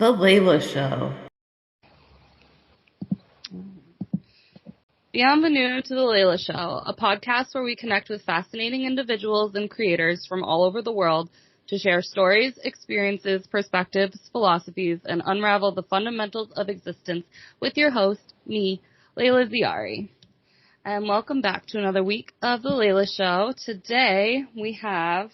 The Leila Show. Bienvenue to The Leila Show, a podcast where we connect with fascinating individuals and creators from all over the world to share stories, experiences, perspectives, philosophies, and unravel the fundamentals of existence with your host, me, Leila Ziari. And welcome back to another week of The Leila Show. Today we have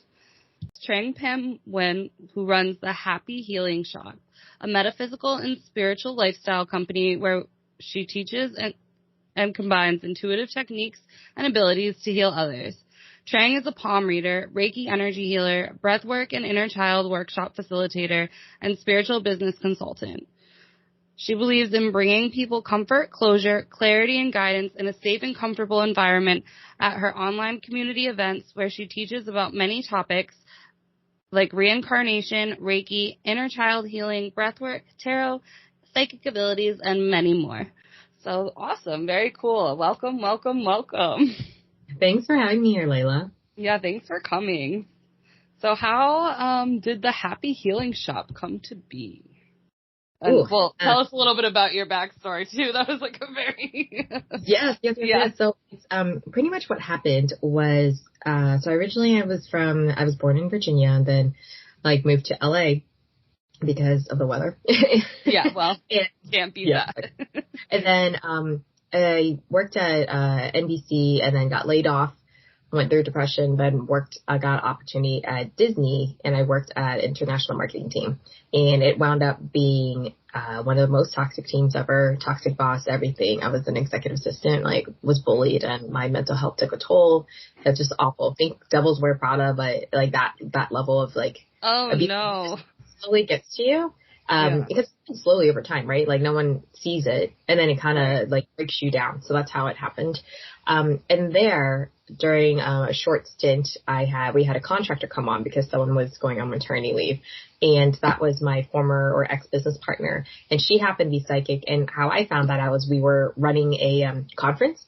Trang Pham Nguyen, who runs the Happy Healing Shop, a metaphysical and spiritual lifestyle company where she teaches and combines intuitive techniques and abilities to heal others. Trang is a palm reader, Reiki energy healer, breathwork and inner child workshop facilitator, and spiritual business consultant. She believes in bringing people comfort, closure, clarity, and guidance in a safe and comfortable environment at her online community events where she teaches about many topics like reincarnation, Reiki, inner child healing, breathwork, tarot, psychic abilities, and many more. So awesome. Very cool. Welcome, welcome, welcome. Thanks for having me here, Leila. Yeah, thanks for coming. So how did the Happy Healing Shop come to be? And, tell us a little bit about your backstory, too. That was like a very... Yes. So it's, pretty much what happened was, so originally I was born in Virginia and then moved to LA because of the weather. Yeah, well, can't beat that. And then I worked at NBC and then got laid off, went through depression, then I got an opportunity at Disney and I worked at international marketing team. And it wound up being one of the most toxic teams ever, toxic boss, everything. I was an executive assistant, was bullied and my mental health took a toll. It's just awful. I think Devils Wear Prada, but that level of oh abuse no, slowly gets to you. Because it's slowly over time, right? No one sees it and then it kind of breaks you down. So that's how it happened. And there during a short stint, we had a contractor come on because someone was going on maternity leave. And that was my former or ex-business partner. And she happened to be psychic. And how I found that out was we were running a conference.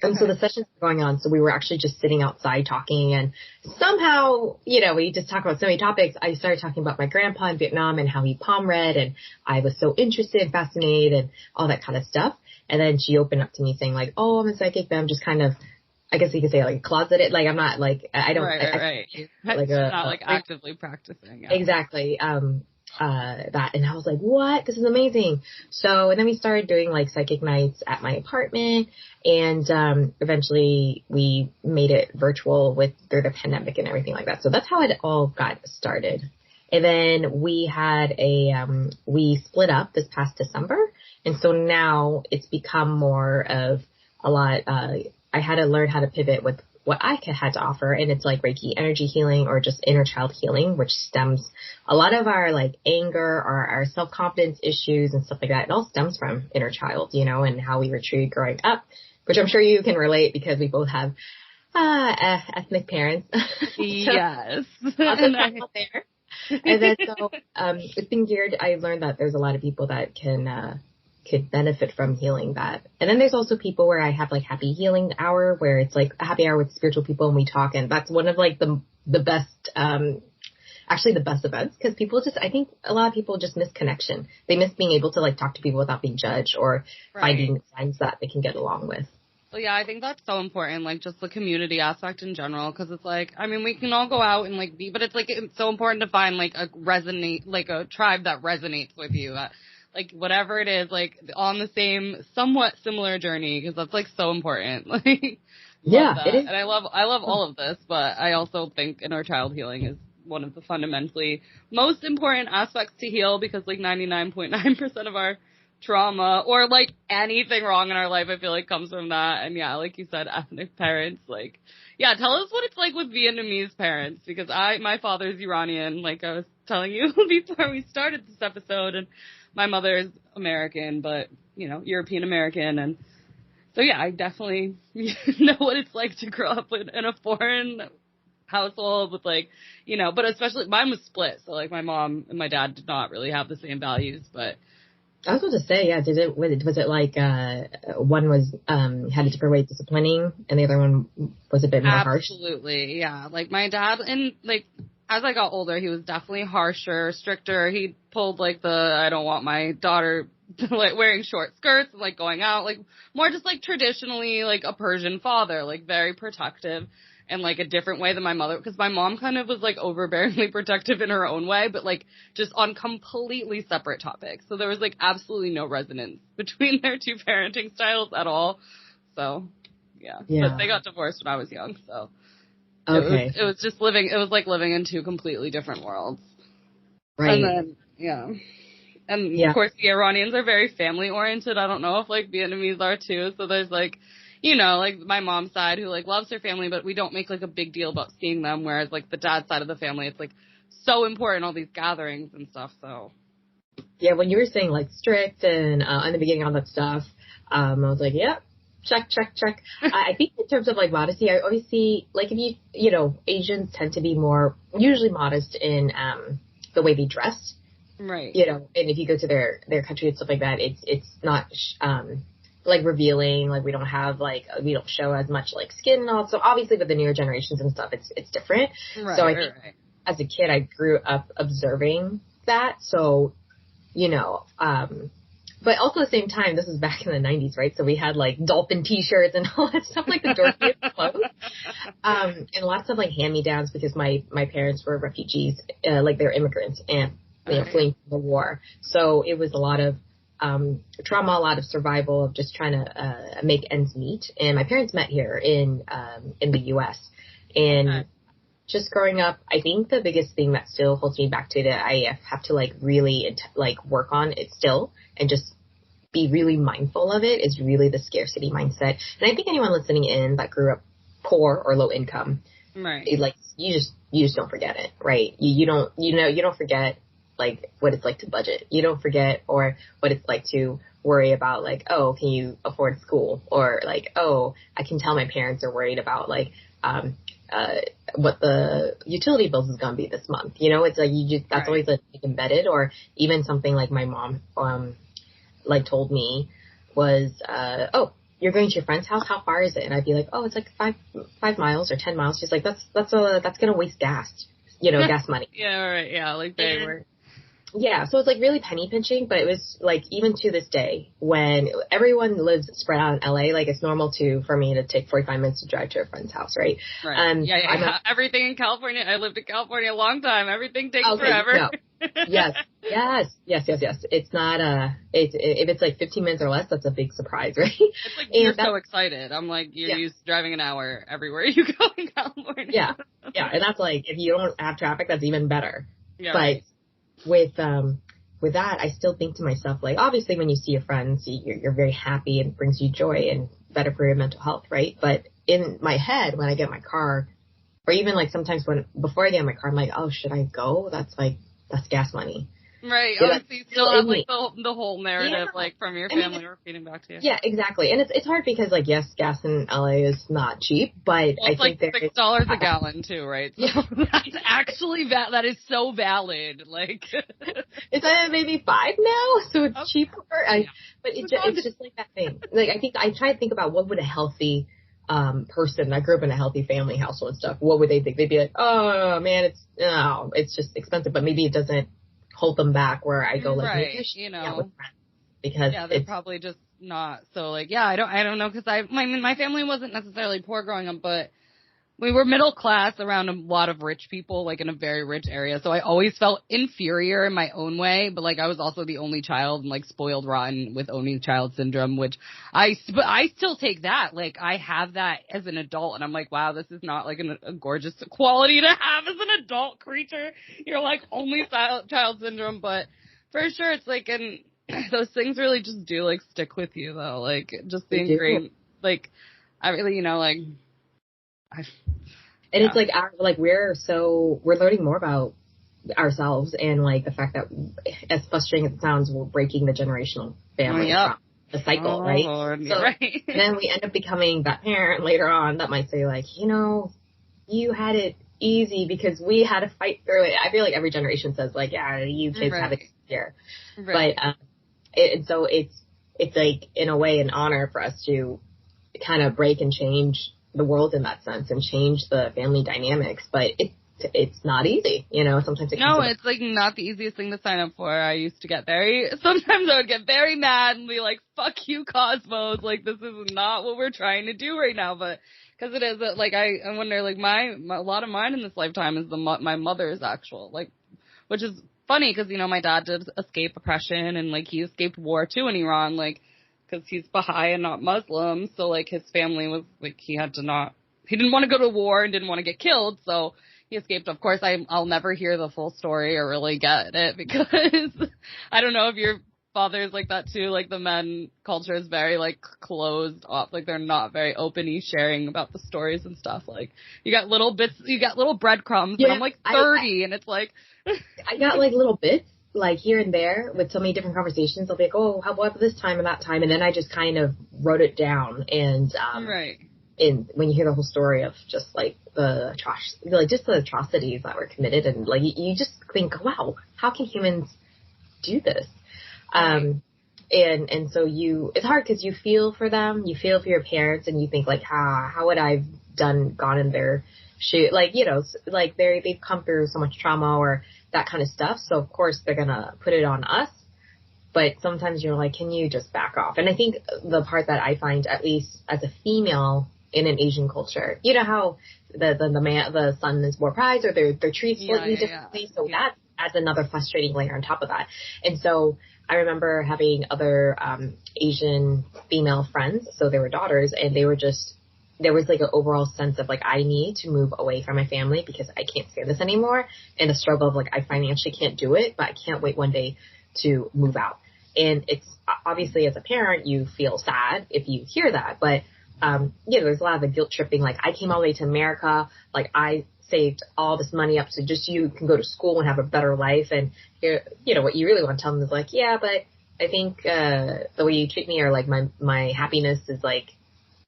And so the sessions were going on. So we were actually just sitting outside talking and somehow, we just talk about so many topics. I started talking about my grandpa in Vietnam and how he palm read. And I was so interested, fascinated and all that kind of stuff. And then she opened up to me saying oh, I'm a psychic, but I'm just kind of, I guess you could say closeted. I'm not I don't. Right. Not actively practicing. Yeah. Exactly. That. And I was like, what? This is amazing. And then we started doing psychic nights at my apartment and, eventually we made it virtual through the pandemic and everything like that. So that's how it all got started. And then we had we split up this past December. And so now it's become more of a lot, I had to learn how to pivot with what I had to offer. And it's Reiki energy healing or just inner child healing, which stems a lot of our anger or our self-confidence issues and stuff like that. It all stems from inner child, and how we were treated growing up, which I'm sure you can relate because we both have ethnic parents. Yes. Out there. And then it's been geared. I learned that there's a lot of people that could benefit from healing that. And then there's also people where I have happy healing hour where it's a happy hour with spiritual people and we talk. And that's one of the best, actually the best events because I think a lot of people just miss connection. They miss being able to talk to people without being judged or finding friends that they can get along with. Well, yeah, I think that's so important, just the community aspect in general, because it's we can all go out and be, but it's it's so important to find a tribe that resonates with you. Whatever it is, on the same, somewhat similar journey, because that's so important. Yeah, it is. And I love all of this, but I also think inner child healing is one of the fundamentally most important aspects to heal because 99.9% of our trauma or anything wrong in our life, I feel comes from that. And yeah, like you said, ethnic parents, tell us what it's with Vietnamese parents because my father's Iranian, I was telling you before we started this episode, and my mother is American, but, European American. And so, yeah, I definitely know what it's to grow up in a foreign household with but especially mine was split. So my mom and my dad did not really have the same values, but. I was going to say, yeah, was it one was, had a different way of disciplining and the other one was a bit more harsh? Absolutely. Yeah. My dad and as I got older, he was definitely harsher, stricter. He pulled like I don't want my daughter like wearing short skirts and like going out, like more just like traditionally like a Persian father, like very protective in like a different way than my mother, because my mom kind of was like overbearingly protective in her own way, but like just on completely separate topics. So there was like absolutely no resonance between their two parenting styles at all. So yeah. But they got divorced when I was young, so okay. It was just living. It was like living in two completely different worlds. Right. And then of course the Iranians are very family oriented. I don't know if like Vietnamese are too. So there's like, you know, like my mom's side who like loves her family, but we don't make like a big deal about seeing them. Whereas like the dad's side of the family, it's like so important, all these gatherings and stuff. So yeah, when you were saying like strict and in the beginning all that stuff, I was like, yeah. Check. I think in terms of like modesty, I always see like if you know, Asians tend to be more usually modest in the way they dress, right? You know, and if you go to their country and stuff like that, it's not like revealing. Like we don't show as much like skin and all. So obviously with the newer generations and stuff, it's different. Right, so I think as a kid, I grew up observing that. So you know. But also at the same time, this is back in the 90s, right? So we had like dolphin t-shirts and all that stuff, like the dorkiest clothes. And lots of like hand-me-downs because my parents were refugees, like they're immigrants and fleeing from the war. So it was a lot of trauma, a lot of survival of just trying to make ends meet. And my parents met here in the U.S. And just growing up, I think the biggest thing that still holds me back to that I have to like really like work on it still and just be really mindful of it is really the scarcity mindset. And I think anyone listening in that grew up poor or low income, right? Like you just don't forget it, right? You don't forget like what it's like to budget. You don't forget or what it's like to worry about like, oh, can you afford school? Or like, oh, I can tell my parents are worried about like what the utility bills is going to be this month. You know, it's like that's always like embedded. Or even something like my mom like told me was, oh, you're going to your friend's house? How far is it? And I'd be like, oh, it's like 5 miles or 10 miles. She's like, that's going to waste gas, you know, gas money. Yeah, right. Yeah, like they were. Yeah, so it's like really penny pinching, but it was like even to this day when everyone lives spread out in LA, like it's normal for me to take 45 minutes to drive to a friend's house, right? Right. Yeah. Everything in California. I lived in California a long time. Everything takes forever. No. Yes. It's not if it's like 15 minutes or less, that's a big surprise, right? It's like you're so excited. I'm like you're used to driving an hour everywhere you go in California. Yeah, and that's like if you don't have traffic, that's even better. Yeah. But with that, I still think to myself, like, obviously when you see your friends, you're very happy and it brings you joy and better for your mental health, right? But in my head, when I get my car, or even like sometimes before I get in my car, I'm like, oh, should I go? That's gas money. Right. So you still have like the whole narrative like from your family repeating back to you. Yeah, exactly. And it's hard because like, yes, gas in LA is not cheap, but I think it's like $6 a gallon too, right? So that's actually that is so valid. Like it's maybe $5 now, so it's cheaper. But it's just like that thing. Like I think I try to think about what would a healthy person that grew up in a healthy family household and stuff, what would they think? They'd be like, oh man, it's just expensive, but maybe it doesn't hold them back where I go like, right, you know, because they're probably just not so like, I don't know, because my family wasn't necessarily poor growing up, but we were middle class around a lot of rich people, like in a very rich area. So I always felt inferior in my own way, but like I was also the only child and like spoiled rotten with only child syndrome, which I still take that. Like I have that as an adult and I'm like, wow, this is not like a gorgeous quality to have as an adult creature. You're like only child syndrome, but for sure it's like, and those things really just do like stick with you though. Like just the ingrained, like I really, you know, like it's like we're learning more about ourselves and like the fact that as frustrating as it sounds, we're breaking the generational family from the cycle, right? Lord, so right. And then we end up becoming that parent later on that might say like, you know, you had it easy because we had to fight through it. I feel like every generation says like, yeah, you kids have it easier, right. But so it's like in a way an honor for us to kind of break and change the world in that sense and change the family dynamics, but it's not easy, sometimes it's like not the easiest thing to sign up for. I used to get sometimes I would get very mad and be like, fuck you, Cosmos, like this is not what we're trying to do right now, but because it is, like, I wonder, like, a lot of mine in this lifetime is my mother's actual, like, which is funny because, my dad did escape oppression and, like, he escaped war, too, in Iran, like, because he's Baha'i and not Muslim, so, like, his family was, like, he didn't want to go to war and didn't want to get killed, so he escaped. Of course, I'll never hear the full story or really get it because I don't know if your father's like that too. Like the men culture is very like closed off. Like they're not very open-y sharing about the stories and stuff. Like you got little bits, you got little breadcrumbs. Yeah, and I'm like 30 and it's like I got like little bits like here and there with so many different conversations. I'll be like, oh, how about this time and that time, and then I just kind of wrote it down and right. And when you hear the whole story of just like the atrocities that were committed, and like you just think, wow, how can humans do this? Right. And so it's hard because you feel for them, you feel for your parents, and you think like, how would I have gone in their shoe? Like, like they've come through so much trauma or that kind of stuff. So of course they're going to put it on us. But sometimes you're like, can you just back off? And I think the part that I find, at least as a female in an Asian culture, you know how the son is more prized or they're treated slightly differently. So that adds another frustrating layer on top of that. And so I remember having other Asian female friends. So they were daughters, and there was like an overall sense of like, I need to move away from my family because I can't stand this anymore. And the struggle of like, I financially can't do it, but I can't wait one day to move out. And it's obviously as a parent, you feel sad if you hear that, but there's a lot of the guilt tripping. Like I came all the way to America, like I saved all this money up so just you can go to school and have a better life. And what you really want to tell them is like, yeah, but I think the way you treat me or like my happiness is like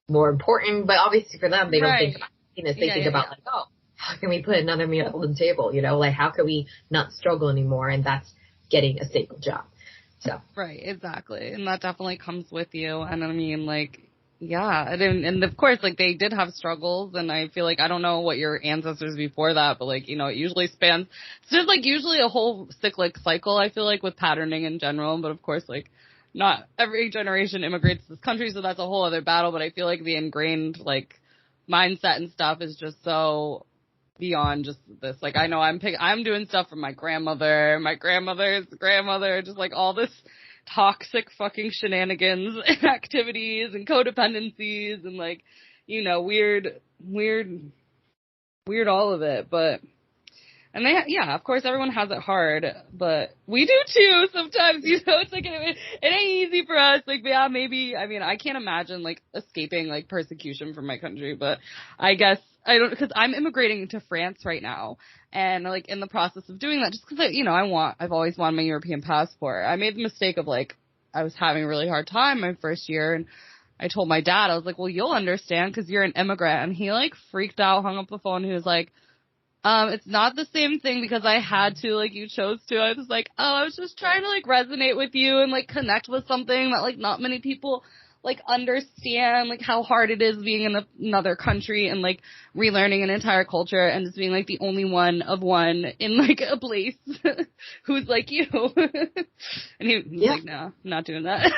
more important. But obviously for them, they don't think about happiness. They think about like, oh, how can we put another meal on the table? Like how can we not struggle anymore? And that's getting a stable job. So right, exactly, and that definitely comes with you. And I mean, like, yeah, and of course, like they did have struggles, and I feel like I don't know what your ancestors before that, but like it usually spans. It's just like usually a whole cyclic cycle. I feel like with patterning in general, but of course, like not every generation immigrates to this country, so that's a whole other battle. But I feel like the ingrained like mindset and stuff is just so beyond just this. Like I know I'm doing stuff from my grandmother's grandmother, just like all this toxic fucking shenanigans and activities and codependencies and like, weird all of it. But, and of course everyone has it hard, but we do too sometimes, it's like, it ain't easy for us. Like, yeah, maybe, I mean, I can't imagine like escaping like persecution from my country, but I guess I don't, because I'm immigrating to France right now, and like in the process of doing that, just because I've always wanted my European passport. I made the mistake of like, I was having a really hard time my first year, and I told my dad, I was like, well, you'll understand because you're an immigrant, and he like freaked out, hung up the phone, he was like, it's not the same thing because I had to, like you chose to. I was like, oh, I was just trying to like resonate with you and like connect with something that like not many people like understand, like how hard it is being in another country and like relearning an entire culture and just being like the only one of one in like a place who's like you. And he was like, no, I'm not doing that.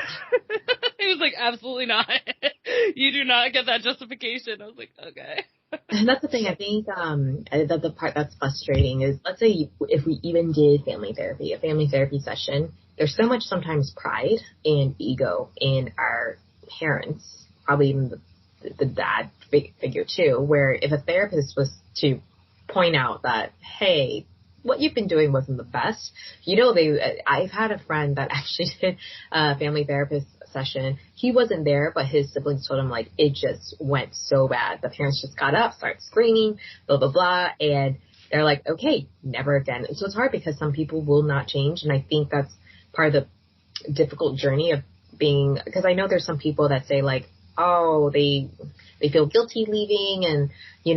He was like, absolutely not. You do not get that justification. I was like, okay. And that's the thing. I think that the part that's frustrating is, let's say if we even did a family therapy session, there's so much sometimes pride and ego in our parents, probably even the dad figure too, where if a therapist was to point out that, hey, what you've been doing wasn't the best, I've had a friend that actually did a family therapist session. He wasn't there, but his siblings told him like it just went so bad. The parents just got up, started screaming, blah, blah, blah. And they're like, okay, never again. So it's hard because some people will not change. And I think that's part of the difficult journey of being, because I know there's some people that say like, oh, they feel guilty leaving and, they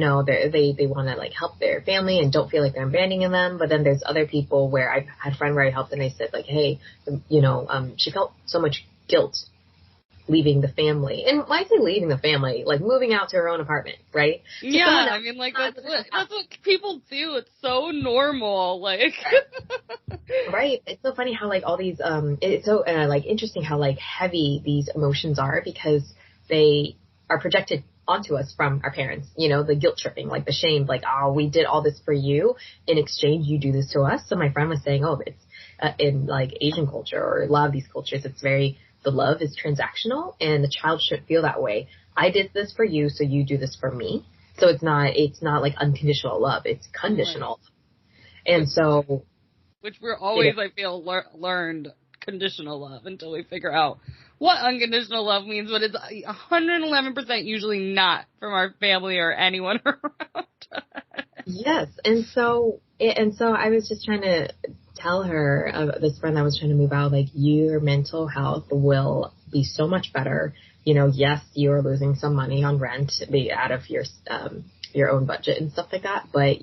want to like help their family and don't feel like they're abandoning them. But then there's other people where I've had a friend where I helped and I said like, hey, she felt so much guilt leaving the family. And when I say leaving the family, like moving out to her own apartment, right? Yeah, I mean, like, that's what people do. It's so normal, like. Right. It's so funny how, like, all these, it's so, like, interesting how, like, heavy these emotions are because they are projected onto us from our parents, you know, the guilt tripping, like the shame, like, oh, we did all this for you. In exchange, you do this to us. So my friend was saying, oh, it's in like Asian culture or a lot of these cultures, it's very, the love is transactional and the child should feel that way. I did this for you, so you do this for me. So it's not like unconditional love. It's conditional. Right. And so. Which we're always, I feel, learned conditional love until we figure out what unconditional love means, but it's 111% usually not from our family or anyone around. Yes. And so I was just trying to tell her, this friend that was trying to move out, like, your mental health will be so much better. You know, yes, you're losing some money on rent, be out of your own budget and stuff like that, but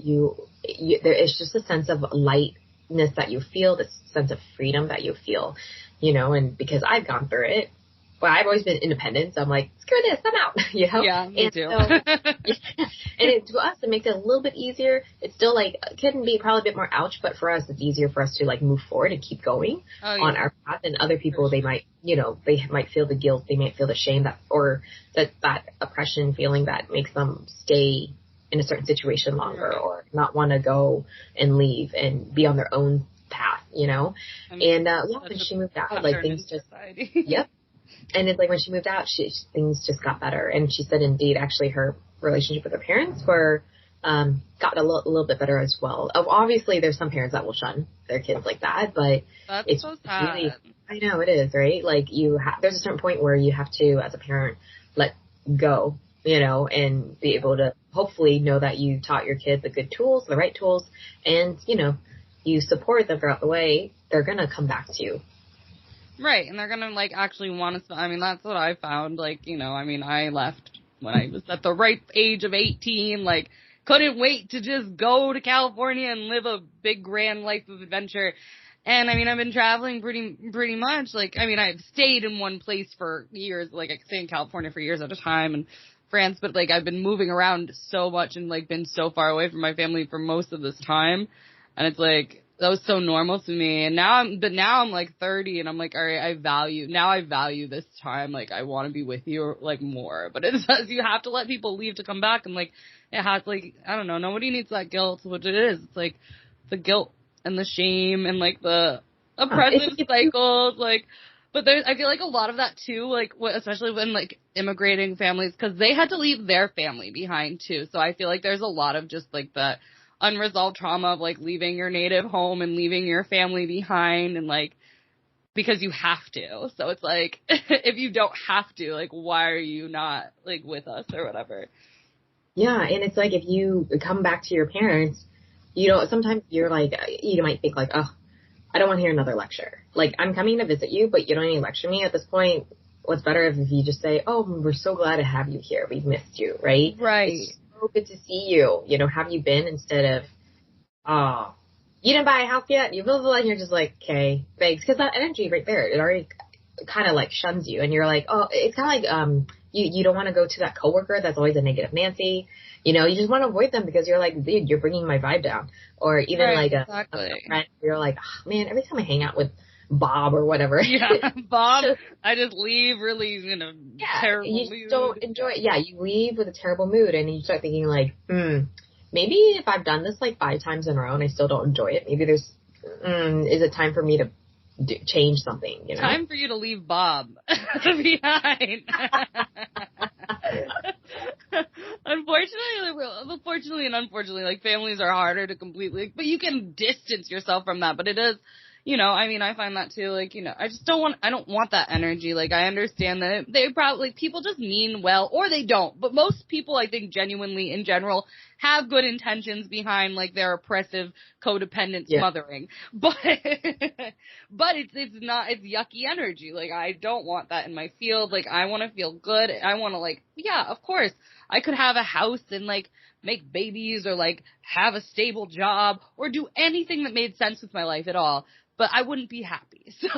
there is just a sense of lightness that you feel, this sense of freedom that you feel, you know, and because I've gone through it, but I've always been independent, so I'm like, screw this, I'm out, you know? Yeah, me too. So, and to us, it makes it a little bit easier. It's still, like, can be probably a bit more ouch, but for us, it's easier for us to, like, move forward and keep going on our path. And other people, they might, you know, they might feel the guilt, they might feel the shame that oppression feeling that makes them stay in a certain situation longer or not want to go and leave and be on their own path, you know? And when she moved out, like, things just, yep. And it's like when she moved out, things just got better. And she said, indeed, actually, her relationship with her parents got a little bit better as well. Obviously, there's some parents that will shun their kids like that, but it's so sad. Really, I know it is, right? Like, there's a certain point where you have to, as a parent, let go, you know, and be able to hopefully know that you taught your kid the good tools, the right tools, and, you know, you support them throughout the way. They're going to come back to you. Right, and they're going to, like, actually want to, I mean, that's what I found, like, you know, I mean, I left when I was at the right age of 18, like, couldn't wait to just go to and live a big, grand life of adventure, and, I mean, I've been traveling pretty much, like, I mean, I've stayed in one place for years, like, I stayed in California for years at a time, and France, but, like, I've been moving around so much and, like, been so far away from my family for most of this time, and it's, like, that was so normal to me. And now I'm like 30 and I'm like, all right, I value this time. Like, I want to be with you, like, more. But it says you have to let people leave to come back. And, like, it has, like, I don't know, nobody needs that guilt, which it is. It's like the guilt and the shame and, like, the oppressive cycles, like, but I feel like a lot of that too, like, especially when, like, immigrating families, because they had to leave their family behind too. So I feel like there's a lot of just, like, that unresolved trauma of, like, leaving your native home and leaving your family behind and, like, because you have to. So it's like, if you don't have to, like, why are you not, like, with us or whatever? Yeah, and it's like if you come back to your parents, you know, sometimes you're like, you might think like, oh, I don't want to hear another lecture. Like, I'm coming to visit you, but you don't need to lecture me. At this point, what's better if you just say, oh, we're so glad to have you here. We've missed you, right? Right. It's so good to see you. You know, have you been, instead of, oh, you didn't buy a house yet? You blah, blah, blah, and you're just like, okay, thanks. Because that energy right there, it already kind of, like, shuns you. And you're like, oh, it's kind of like, you don't want to go to that coworker that's always a negative Nancy. You know, you just want to avoid them because you're like, dude, you're bringing my vibe down. Or even right, like a friend, you're like, oh, man, every time I hang out with Bob or whatever. Yeah, Bob, I just leave really, terrible mood. You don't enjoy it. Yeah, you leave with a terrible mood and you start thinking like, maybe if I've done this like 5 times in a row and I still don't enjoy it, maybe there's, is it time for me to change something, you know? Time for you to leave Bob behind. Unfortunately and unfortunately, like, families are harder to completely, but you can distance yourself from that, but it is, I mean, I find that too, like, I don't want that energy. Like, I understand that they probably, people just mean well, or they don't, but most people, I think, genuinely, in general, have good intentions behind, like, their oppressive, codependent smothering, but it's yucky energy. Like, I don't want that in my field. Like, I want to feel good. I want to, like, yeah, of course, I could have a house and, like, make babies or, like, have a stable job or do anything that made sense with my life at all. But I wouldn't be happy. So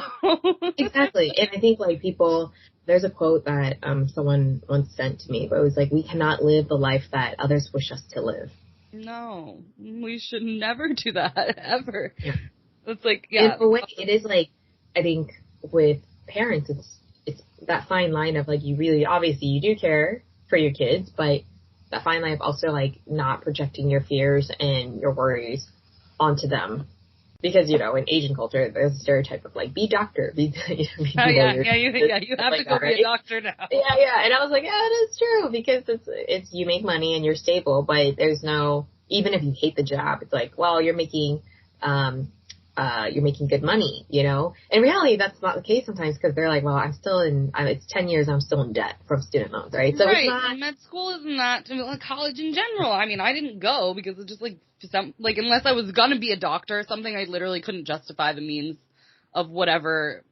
exactly. And I think, like, people there's a quote that someone once sent to me, but it was like, we cannot live the life that others wish us to live. No, we should never do that, ever. Yeah. It's like, yeah. In a way, it is like, I think with parents, it's that fine line of like, you really, obviously you do care for your kids, but that fine line of also like not projecting your fears and your worries onto them. Because, you know, in Asian culture, there's a stereotype of like, be doctor, be you have to go be a doctor now. Yeah. And I was like, yeah, it is true, because it's you make money and you're stable, but there's no, even if you hate the job, it's like, well, you're making good money, you know? In reality, that's not the case sometimes, because they're like, well, it's 10 years, I'm still in debt from student loans, right? So right. It's not. And med school isn't that, like college in general. I mean, I didn't go because it's just like, unless I was going to be a doctor or something, I literally couldn't justify the means of whatever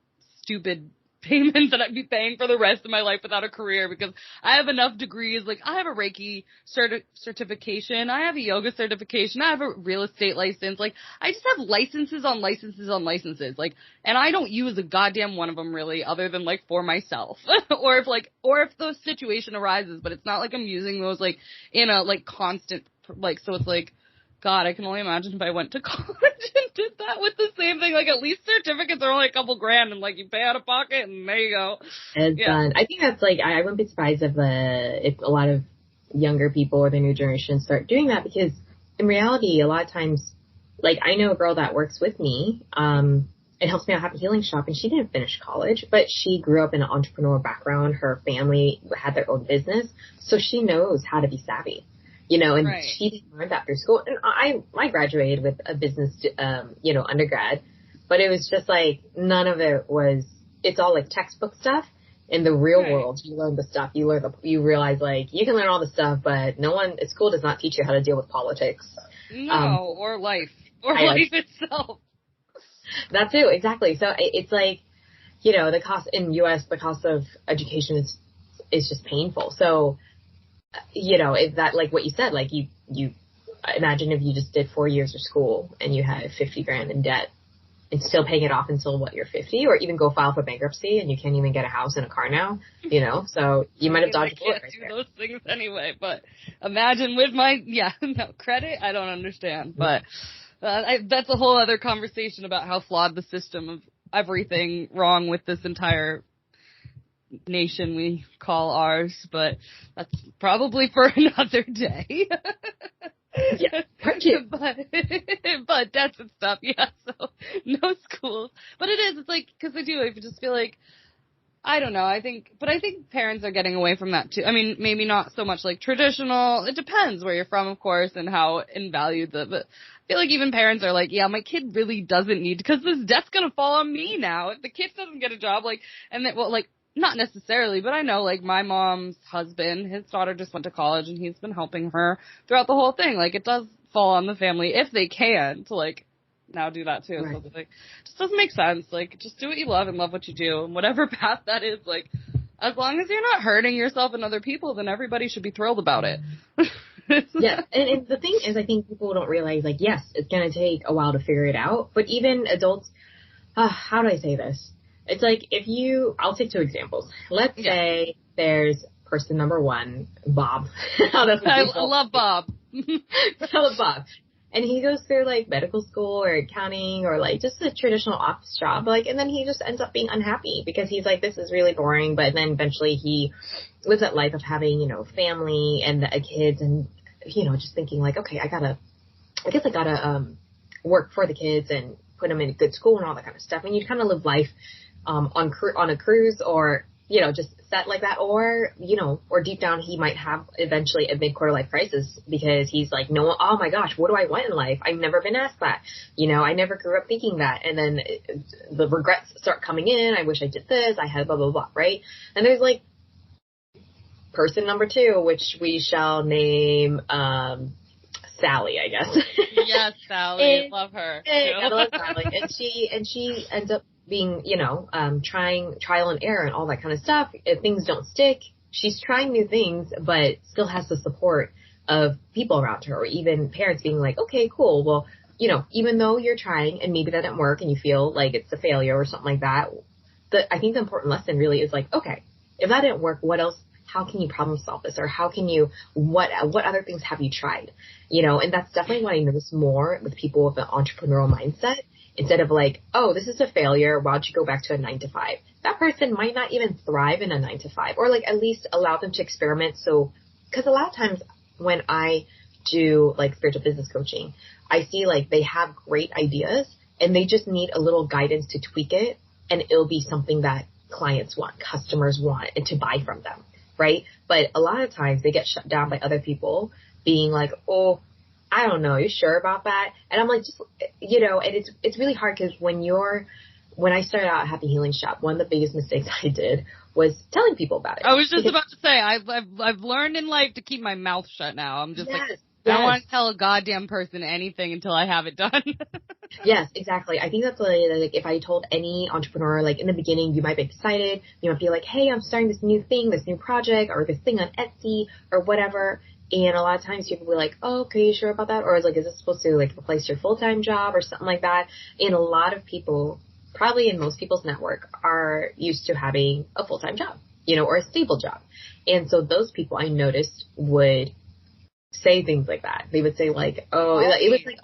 stupid payment that I'd be paying for the rest of my life without a career, because I have enough degrees. Like, I have a Reiki certification. I have a yoga certification. I have a real estate license. Like, I just have licenses on licenses on licenses. Like, and I don't use a goddamn one of them really, other than like for myself. or if the situation arises, but it's not like I'm using those like in a like constant, like, so it's like, God, I can only imagine if I went to college and did that with the same thing. Like, at least certificates are only a couple grand, and like, you pay out of pocket, and there you go. It's done. I think that's like, I wouldn't be surprised if a lot of younger people or the new generation start doing that, because in reality, a lot of times, like, I know a girl that works with me, it helps me out Happy Healing Shop, and she didn't finish college, but she grew up in an entrepreneur background. Her family had their own business, so she knows how to be savvy. You know, and She didn't learn that through school. And I graduated with a business, undergrad, but it was just like, none of it was, it's all like textbook stuff. In the real world, you learn the stuff, you realize like, you can learn all the stuff, but school does not teach you how to deal with politics. No, or life itself. That too, exactly. So it's like, you know, the cost in U.S., the cost of education is just painful. So, you know, if that, like what you said, like you imagine if you just did 4 years of school and you had 50 grand in debt and still paying it off until you're 50, or even go file for bankruptcy and you can't even get a house and a car now, you know, so you might have dodged a bullet right there. Those things anyway, but imagine with my, credit, I don't understand, but that's a whole other conversation about how flawed the system of everything wrong with this entire nation we call ours, but that's probably for another day. Yeah, but debts and stuff, so no schools. But it's like, because I just feel like, I don't know, I think parents are getting away from that too. I mean, maybe not so much like traditional, it depends where you're from, of course, and how invalued but I feel like even parents are like, yeah, my kid really doesn't need, because this debt's gonna fall on me now. If the kid doesn't get a job, not necessarily, but I know, like, my mom's husband, his daughter just went to college, and he's been helping her throughout the whole thing. Like, it does fall on the family, if they can, to, like, now do that, too. Right. So, like, it just doesn't make sense. Like, just do what you love and love what you do, and whatever path that is, like, as long as you're not hurting yourself and other people, then everybody should be thrilled about it. Yeah, and the thing is, I think people don't realize, like, yes, it's going to take a while to figure it out, but even adults, how do I say this? It's like, I'll take two examples. Let's say there's person number one, Bob. I love Bob. I love Bob. And he goes through, like, medical school or accounting or, like, just a traditional office job. Like, and then he just ends up being unhappy because he's like, this is really boring. But then eventually he lives that life of having, you know, family and kids and, you know, just thinking, like, okay, I guess I gotta work for the kids and put them in a good school and all that kind of stuff. And you kind of live life on a cruise, or, you know, just set like that, or, you know, or deep down he might have eventually a mid-quarter life crisis because he's like, no, oh my gosh, what do I want in life? I've never been asked that. You know, I never grew up thinking that. And then the regrets start coming in. I wish I did this. I had blah, blah, blah, right? And there's like person number two, which we shall name Sally, I guess. Yes, Sally. Love her. I love Sally. And she ends up being, you know, trying trial and error and all that kind of stuff. If things don't stick, she's trying new things, but still has the support of people around her, or even parents being like, okay, cool. Well, you know, even though you're trying and maybe that didn't work and you feel like it's a failure or something like that, I think the important lesson really is like, okay, if that didn't work, what else? How can you problem solve this? Or how can you, what other things have you tried? You know, and that's definitely what I notice more with people with an entrepreneurial mindset. Instead of like, oh, this is a failure, why don't you go back to a 9-to-5? That person might not even thrive in a 9-to-5, or like at least allow them to experiment. So, because a lot of times when I do like spiritual business coaching, I see like they have great ideas and they just need a little guidance to tweak it, and it'll be something that clients want, customers want, and to buy from them, right? But a lot of times they get shut down by other people being like, oh, I don't know, are you sure about that? And I'm like, just, you know, and it's really hard because when I started out at Happy Healing Shop, one of the biggest mistakes I did was telling people about it. I was just about to say, I've learned in life to keep my mouth shut now. I'm just I don't want to tell a goddamn person anything until I have it done. Yes, exactly. I think that's like if I told any entrepreneur, like in the beginning, you might be excited. You might be like, hey, I'm starting this new thing, this new project, or this thing on Etsy or whatever. And a lot of times people will be like, oh, okay, you sure about that? Or it's like, is this supposed to like replace your full-time job or something like that? And a lot of people, probably in most people's network, are used to having a full-time job, you know, or a stable job. And so those people I noticed would say things like that. They would say like, oh, it was like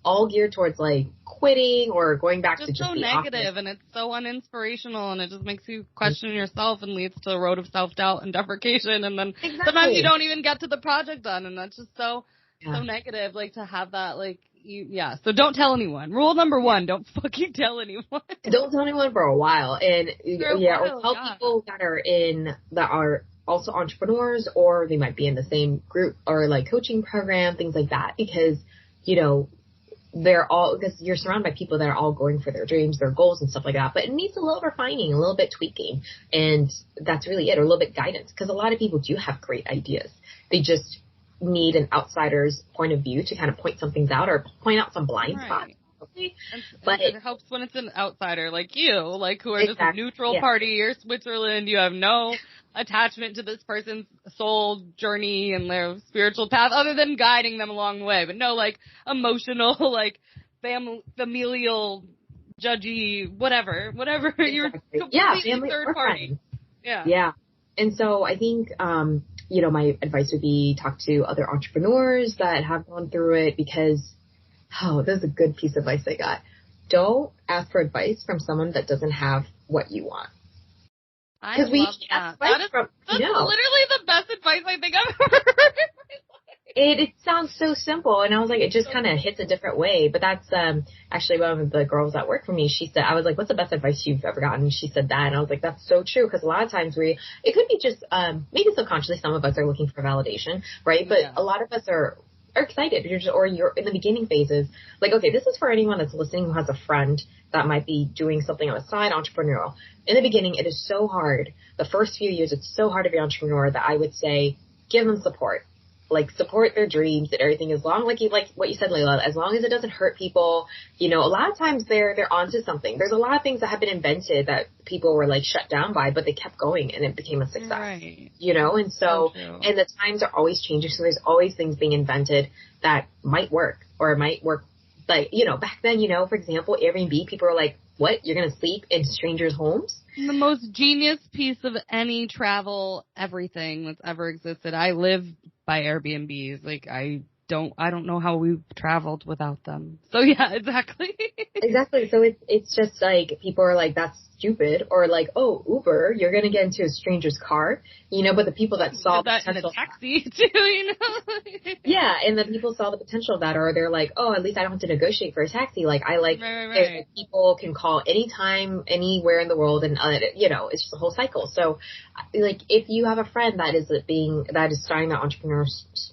all geared towards like quitting or going back to just so the negative office. And it's so uninspirational, and it just makes you question yourself and leads to a road of self-doubt and deprecation, and then sometimes you don't even get to the project done, and that's just so negative, like to have that, like, so don't tell anyone. Rule number 1, don't fucking tell anyone. Don't tell anyone for a while, and or tell people that are also entrepreneurs, or they might be in the same group or like coaching program, things like that, because, you know, because you're surrounded by people that are all going for their dreams, their goals and stuff like that, but it needs a little refining, a little bit tweaking, and that's really it, or a little bit guidance, because a lot of people do have great ideas. They just need an outsider's point of view to kind of point some things out or point out some blind spots. Okay. But it helps when it's an outsider like you, like who are just a neutral party. You're Switzerland. You have no attachment to this person's soul journey and their spiritual path other than guiding them along the way. But no, like, emotional, like, familial, judgy, whatever. Exactly. You're completely third party. Yeah. Yeah. And so I think, you know, my advice would be talk to other entrepreneurs that have gone through it, because this is a good piece of advice I got. Don't ask for advice from someone that doesn't have what you want. I love that. That's literally the best advice I think I've ever heard. It sounds so simple, and I was like, it just kind of hits a different way. But that's actually one of the girls that work for me. She said, I was like, what's the best advice you've ever gotten? And she said that, and I was like, that's so true, because a lot of times it could be just maybe subconsciously some of us are looking for validation, right? But a lot of us are excited, or you're in the beginning phases. Like, okay, this is for anyone that's listening who has a friend that might be doing something on the side, entrepreneurial. In the beginning, it is so hard. The first few years, it's so hard to be an entrepreneur that I would say, give them support. Like, support their dreams and everything, as long, like what you said, Leila, as long as it doesn't hurt people. You know, a lot of times they're onto something. There's a lot of things that have been invented that people were like shut down by, but they kept going and it became a success. Right. You know, and so and the times are always changing, so there's always things being invented that might work, or it might work. Like, you know, back then, you know, for example, Airbnb, people were like, what? You're going to sleep in strangers' homes? The most genius piece of any travel everything that's ever existed. I live by Airbnbs. Like, I don't know how we've traveled without them. So yeah, exactly. Exactly. So it's just like, people are like, that's stupid, or like, oh, Uber, you're going to get into a stranger's car, you know, but the people that saw that in a taxi too, you know? Yeah. And the people saw the potential of that, or they're like, oh, at least I don't have to negotiate for a taxi. Like, I like, right. People can call anytime, anywhere in the world, and, you know, it's just a whole cycle. So like, if you have a friend that is starting that entrepreneur,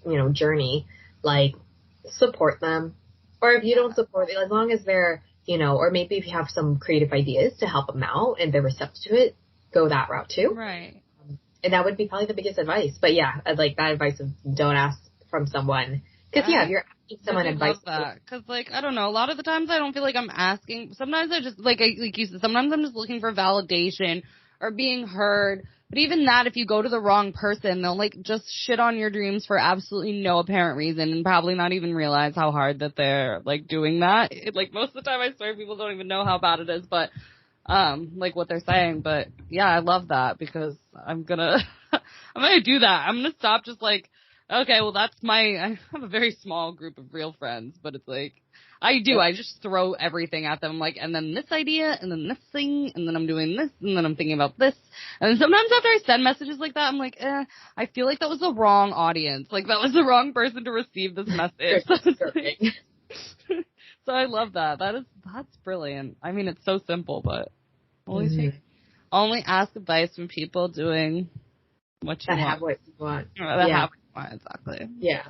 you know, journey, like, support them. Or if you don't support them, as long as they're, you know, or maybe if you have some creative ideas to help them out and they're receptive to it, go that route too. Right. And that would be probably the biggest advice. But yeah, I'd like that advice of don't ask from someone. Because if you're asking someone advice. Because, like, I don't know, a lot of the times I don't feel like I'm asking. Sometimes I just, like you said, sometimes I'm just looking for validation or being heard. But even that, if you go to the wrong person, they'll, like, just shit on your dreams for absolutely no apparent reason and probably not even realize how hard that they're, like, doing that. Like, most of the time I swear people don't even know how bad it is. But like what they're saying. But yeah, I love that because I'm gonna do that. I'm gonna stop just like, okay, well I have a very small group of real friends, but it's like, I just throw everything at them, like, and then this idea, and then this thing, and then I'm doing this, and then I'm thinking about this. And then sometimes after I send messages like that, I'm like, I feel like that was the wrong audience. Like, that was the wrong person to receive this message. So I love that. That's brilliant. I mean, it's so simple, but only ask advice from people doing what you want. Have what you want. Have what you want, exactly. Yeah.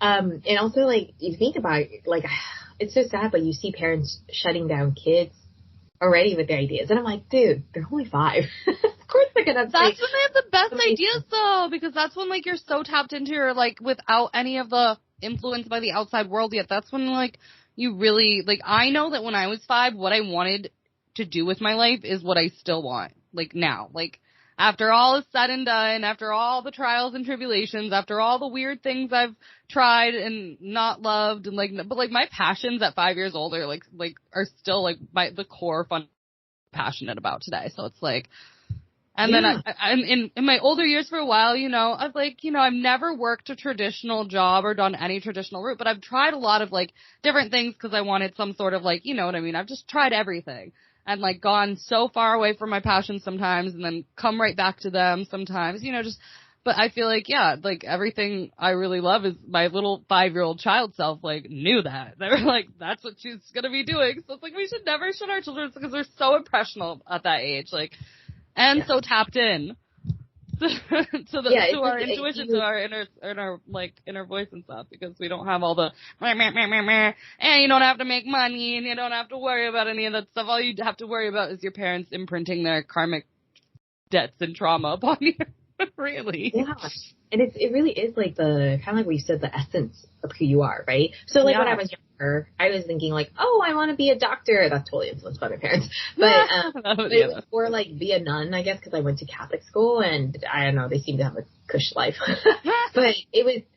And also, like, you think about it, like, it's so sad, but you see parents shutting down kids already with their ideas. And I'm like, dude, they're only 5. Of course they're going to That's when they have the best ideas, though, because that's when, like, you're so tapped into your, like, without any of the influence by the outside world yet. That's when, like, you really, like, I know that when I was 5, what I wanted to do with my life is what I still want, like, now. Like, after all is said and done, after all the trials and tribulations, after all the weird things I've tried and not loved, and like, but like my passions at 5 years old are like are still like the core fun passionate about today. So it's like, and then I'm in my older years for a while, you know, I've like, you know, I've never worked a traditional job or done any traditional route, but I've tried a lot of like different things because I wanted some sort of like, you know what I mean? I've just tried everything. And, like, gone so far away from my passions sometimes and then come right back to them sometimes, you know, just, but I feel like, yeah, like, everything I really love is my little 5-year-old child self, like, knew that. They were like, that's what she's gonna be doing. So it's like, we should never shut our children because they're so impressionable at that age, like, and so tapped in to our intuition, to our inner voice and stuff, because we don't have all the and you don't have to make money and you don't have to worry about any of that stuff. All you have to worry about is your parents imprinting their karmic debts and trauma upon you. Really. Yeah. And it really is like the kind of like what you said, the essence of who you are, right? So like when I was younger, I was thinking like, oh, I want to be a doctor. That's totally influenced by my parents. But it was more like be a nun, I guess, because I went to Catholic school and I don't know, they seem to have a cush life. But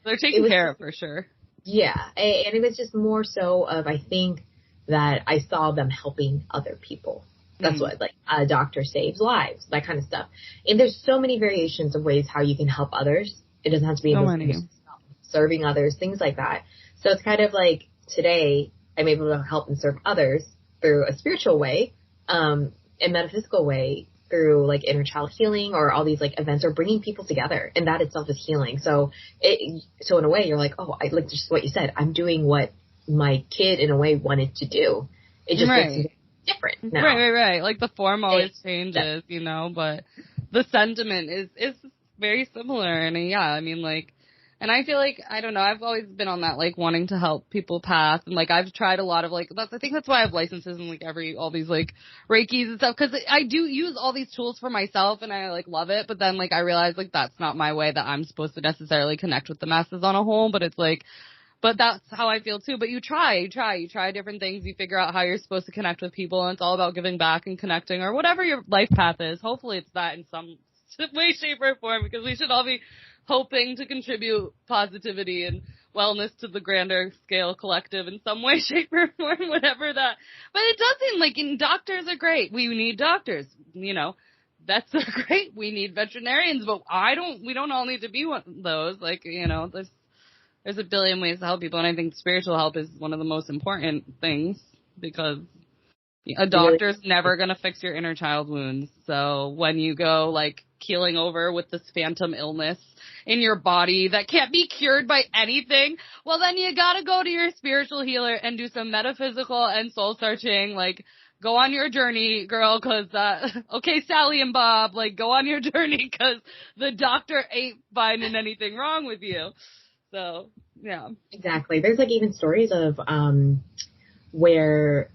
they're taking care of for sure. Yeah. And it was just more so of, I think that I saw them helping other people. That's what, like, a doctor saves lives, that kind of stuff. And there's so many variations of ways how you can help others. It doesn't have to be serving others, things like that. So it's kind of like today I'm able to help and serve others through a spiritual way, a metaphysical way, through like inner child healing or all these like events, or bringing people together. And that itself is healing. So in a way you're like, oh, I like just what you said. I'm doing what my kid in a way wanted to do. It just makes different now. Right. Like the form always changes, you know, but the sentiment is very similar. And yeah, I mean, like, and I feel like, I don't know, I've always been on that, like, wanting to help people path. And, like, I've tried a lot of, like, I think that's why I have licenses and, like, all these, like, Reikis and stuff. Because I do use all these tools for myself and I, like, love it. But then, like, I realize, like, that's not my way that I'm supposed to necessarily connect with the masses on a whole. But it's, like, but that's how I feel, too. But you try different things. You figure out how you're supposed to connect with people. And it's all about giving back and connecting, or whatever your life path is. Hopefully it's that in some way, shape, or form, because we should all be hoping to contribute positivity and wellness to the grander scale collective in some way, shape, or form, whatever that. But it does seem like doctors are great. We need doctors, you know. Vets are great. We need veterinarians, but we don't all need to be one of those. Like, you know, there's a billion ways to help people, and I think spiritual help is one of the most important things, because a doctor's never going to fix your inner child wounds. So when you go, like, keeling over with this phantom illness in your body that can't be cured by anything, well, then you gotta go to your spiritual healer and do some metaphysical and soul searching. Like, go on your journey, girl, cause, okay, Sally and Bob, like, go on your journey, cause the doctor ain't finding anything wrong with you. So, yeah. Exactly. There's, like, even stories of, where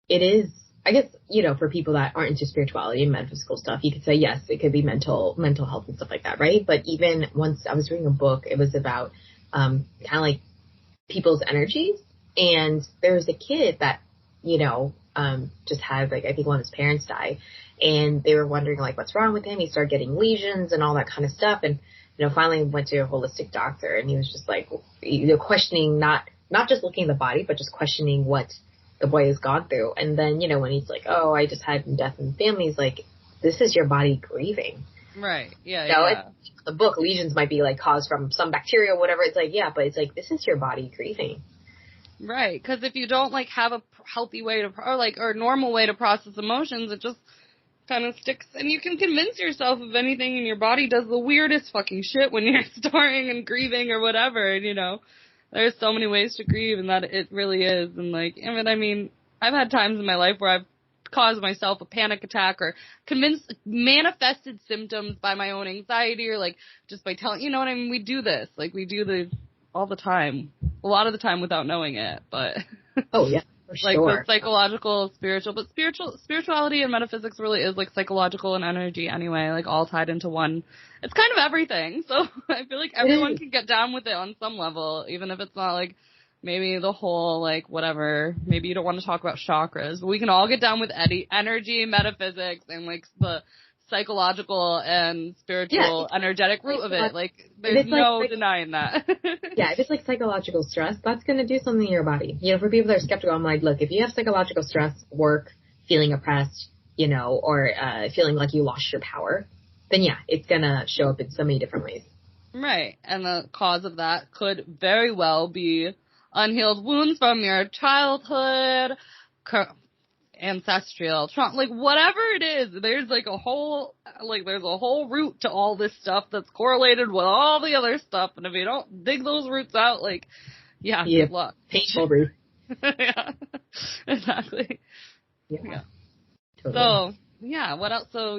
it is, I guess, you know, for people that aren't into spirituality and metaphysical stuff, you could say, yes, it could be mental health and stuff like that, right? But even once I was reading a book, it was about kind of like people's energies. And there was a kid that, you know, just had, like, I think one of his parents died. And they were wondering, like, what's wrong with him? He started getting lesions and all that kind of stuff. And, you know, finally went to a holistic doctor. And he was just, like, you know, questioning, not just looking at the body, but just questioning what the boy has gone through. And then, you know, when he's like, oh, I just had death in the family, he's like, this is your body grieving. Right. Yeah. So yeah. the book, lesions might be like caused from some bacteria or whatever. It's like, yeah, but it's like, this is your body grieving. Right. Because if you don't like have a healthy way to, or normal way to process emotions, it just kind of sticks, and you can convince yourself of anything, and your body does the weirdest fucking shit when you're starring and grieving or whatever, and, you know, there's so many ways to grieve, and that it really is, and, like, I mean, I've had times in my life where I've caused myself a panic attack or manifested symptoms by my own anxiety or, like, just by telling, you know what I mean, we do this, like, we do this all the time, a lot of the time without knowing it, but... Oh, yeah. Like sure. the psychological, spiritual, but spirituality and metaphysics really is like psychological and energy anyway, like all tied into one. It's kind of everything, so I feel like everyone can get down with it on some level, even if it's not like maybe the whole like whatever, maybe you don't want to talk about chakras, but we can all get down with energy, metaphysics, and like the psychological and spiritual energetic root of it. Like, there's no denying that. Yeah, if it's like psychological stress, that's going to do something in your body. You know, for people that are skeptical, I'm like, look, if you have psychological stress, work, feeling oppressed, you know, or feeling like you lost your power, then yeah, it's going to show up in so many different ways. Right. And the cause of that could very well be unhealed wounds from your childhood, ancestral trauma, like whatever it is, there's a whole root to all this stuff that's correlated with all the other stuff, and if you don't dig those roots out, like, good luck. Painful root. Yeah, exactly. Yeah. Totally. So, what else? So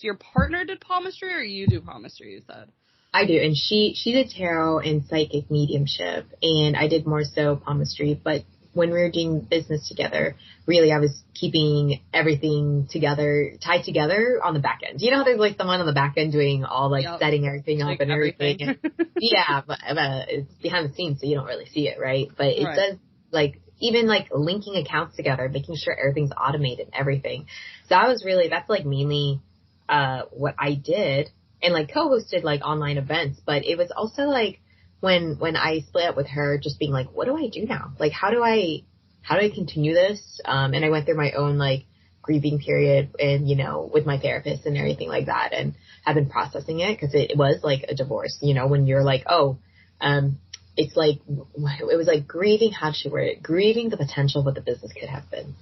your partner did palmistry, or you do palmistry, you said? I do, and she did tarot and psychic mediumship, and I did more so palmistry, but when we were doing business together, really I was keeping everything together, tied together on the back end. You know how there's like someone on the back end doing all setting everything up and everything. And, but it's behind the scenes, so you don't really see it, right? But it does even linking accounts together, making sure everything's automated and everything. So that's mainly what I did, and co-hosted online events, but it was also when I split up with her, just being like, what do I do now? How do I continue this? And I went through my own grieving period and, with my therapist and everything like that. And I've been processing it because it was a divorce, when you're it's it was grieving, how'd she word it? Grieving the potential of what the business could have been.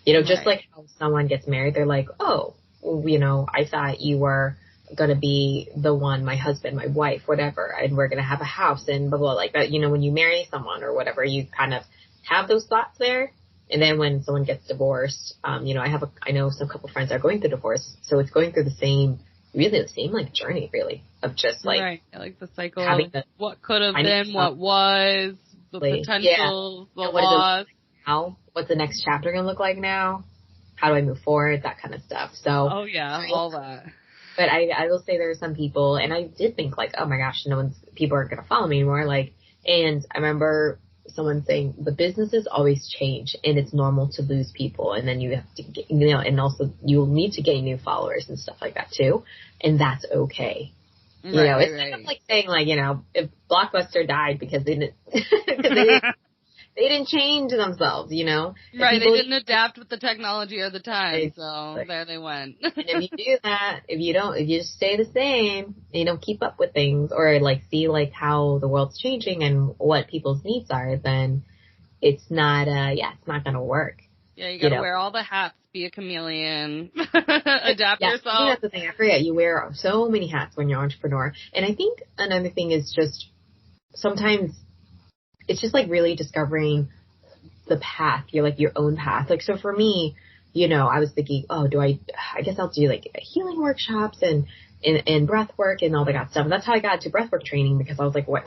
Just like how someone gets married, they're like, oh, I thought you were going to be the one, my husband, my wife, whatever, and we're going to have a house and blah, blah, like that. When you marry someone or whatever, you kind of have those thoughts there. And then when someone gets divorced, I know some couple friends are going through divorce. So it's going through the same journey, really, of just the cycle of what could have been, what was, the potential, the loss. What's the next chapter going to look like now? How do I move forward? That kind of stuff. So, all that. But I will say there are some people, and I did think oh my gosh, people aren't going to follow me anymore. And I remember someone saying the businesses always change and it's normal to lose people. And then you have to get, and also you'll need to gain new followers and stuff like that too. And that's okay. It's kind of like saying if Blockbuster died because they didn't, they didn't change themselves, Right, they didn't adapt with the technology of the time, so there they went. And if you do that, if you just stay the same, and you don't keep up with things, or see how the world's changing and what people's needs are, then it's not, it's not gonna work. Yeah, you gotta wear all the hats, be a chameleon, adapt yourself. I think that's the thing, I forget, you wear so many hats when you're an entrepreneur. And I think another thing is just, sometimes it's just really discovering the path, your own path. So for me, I was thinking, I guess I'll do healing workshops and breath work and all that stuff. And that's how I got into breath work training, because I was like, what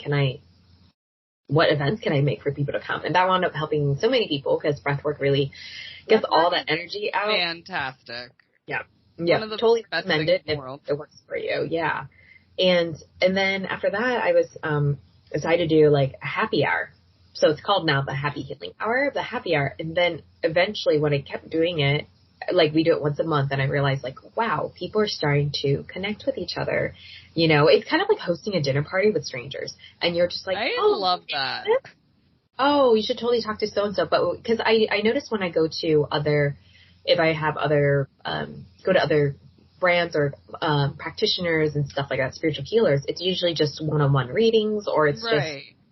events can I make for people to come? And that wound up helping so many people, because breath work really gets all that energy out. Fantastic. Yeah. Yeah. Totally recommend it if it works for you. Yeah. And then after that, I was, decided to do a happy hour. So it's called now the Happy Healing Hour, the happy hour. And then eventually when I kept doing it, we do it once a month, and I realized wow, people are starting to connect with each other. It's kind of like hosting a dinner party with strangers, and you're just I love that. oh, you should totally talk to so-and-so. But because I notice when I go to if I have go to other brands or practitioners and stuff like that, spiritual healers, it's usually just one-on-one readings, or it's just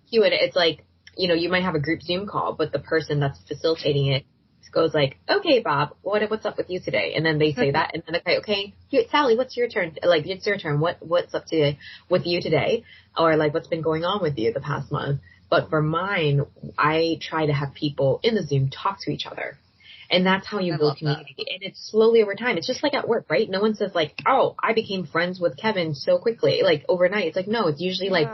Q&A. It's like, you might have a group Zoom call, but the person that's facilitating it goes like, okay, Bob, what's up with you today? And then they say that, and then they say, okay, Sally, what's your turn? Like, it's your turn. What's up with you today? Or like, what's been going on with you the past month? But for mine, I try to have people in the Zoom talk to each other. And that's how you build community. That. And it's slowly over time. It's just like at work, right? No one says like, oh, I became friends with Kevin so quickly, like overnight. It's like, no, it's usually like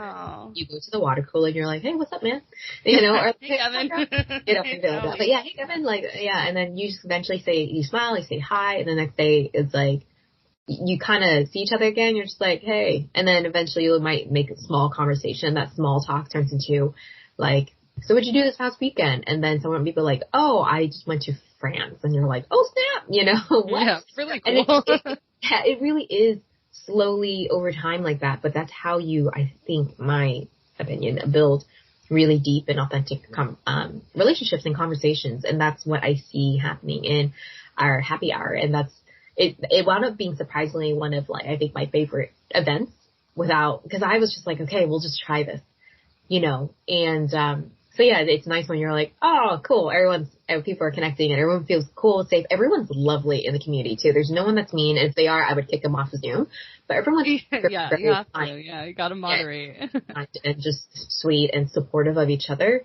you go to the water cooler and you're like, hey, what's up, man? Or hey, Kevin. But yeah, hey, Kevin, like, yeah. And then you just eventually you smile, you say hi. And the next day it's like, you kind of see each other again. You're just like, hey. And then eventually you might make a small conversation. That small talk turns into like, so what'd you do this past weekend? And then someone would be like, oh, I just went to France. And you're like, oh, snap, what? Yeah, really cool. And it really is slowly over time like that. But that's how you, I think, my opinion, build really deep and authentic relationships and conversations. And that's what I see happening in our happy hour. And it wound up being surprisingly one of, like, I think my favorite events because I was just like, okay, we'll just try this, and, so yeah, it's nice when you're like, oh, cool. People are connecting and everyone feels cool, safe. Everyone's lovely in the community too. There's no one that's mean. And if they are, I would kick them off of Zoom. But everyone's you have to. Yeah, you got to moderate. And just sweet and supportive of each other.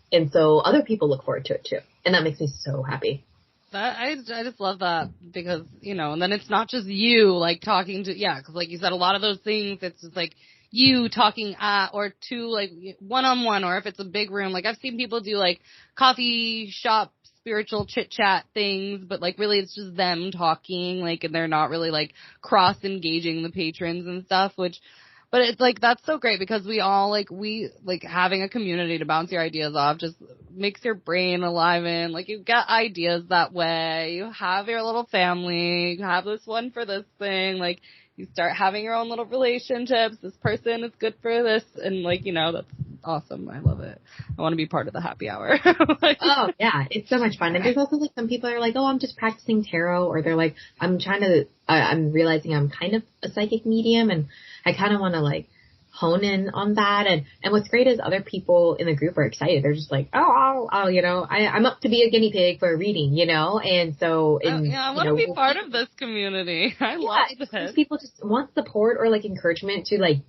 And so other people look forward to it too. And that makes me so happy. I just love that because, and then it's not just you like talking to, because like you said, a lot of those things, it's just like, you talking or to like one-on-one, or if it's a big room, like I've seen people do like coffee shop spiritual chit chat things, but like really it's just them talking, like, and they're not really like cross engaging the patrons and stuff, but it's like, that's so great because we all like having a community to bounce your ideas off just makes your brain alive, and like you've got ideas that way, you have your little family, you have this one for this thing, like you start having your own little relationships. This person is good for this. And like, that's awesome. I love it. I want to be part of the happy hour. Oh yeah. It's so much fun. And there's also like some people are like, oh, I'm just practicing tarot, or they're like, I'm realizing I'm kind of a psychic medium and I kind of want to like hone in on that. And what's great is other people in the group are excited. They're just like, oh, I'm up to be a guinea pig for a reading, and so. I want to be part of this community. I love this. People just want support or like encouragement to like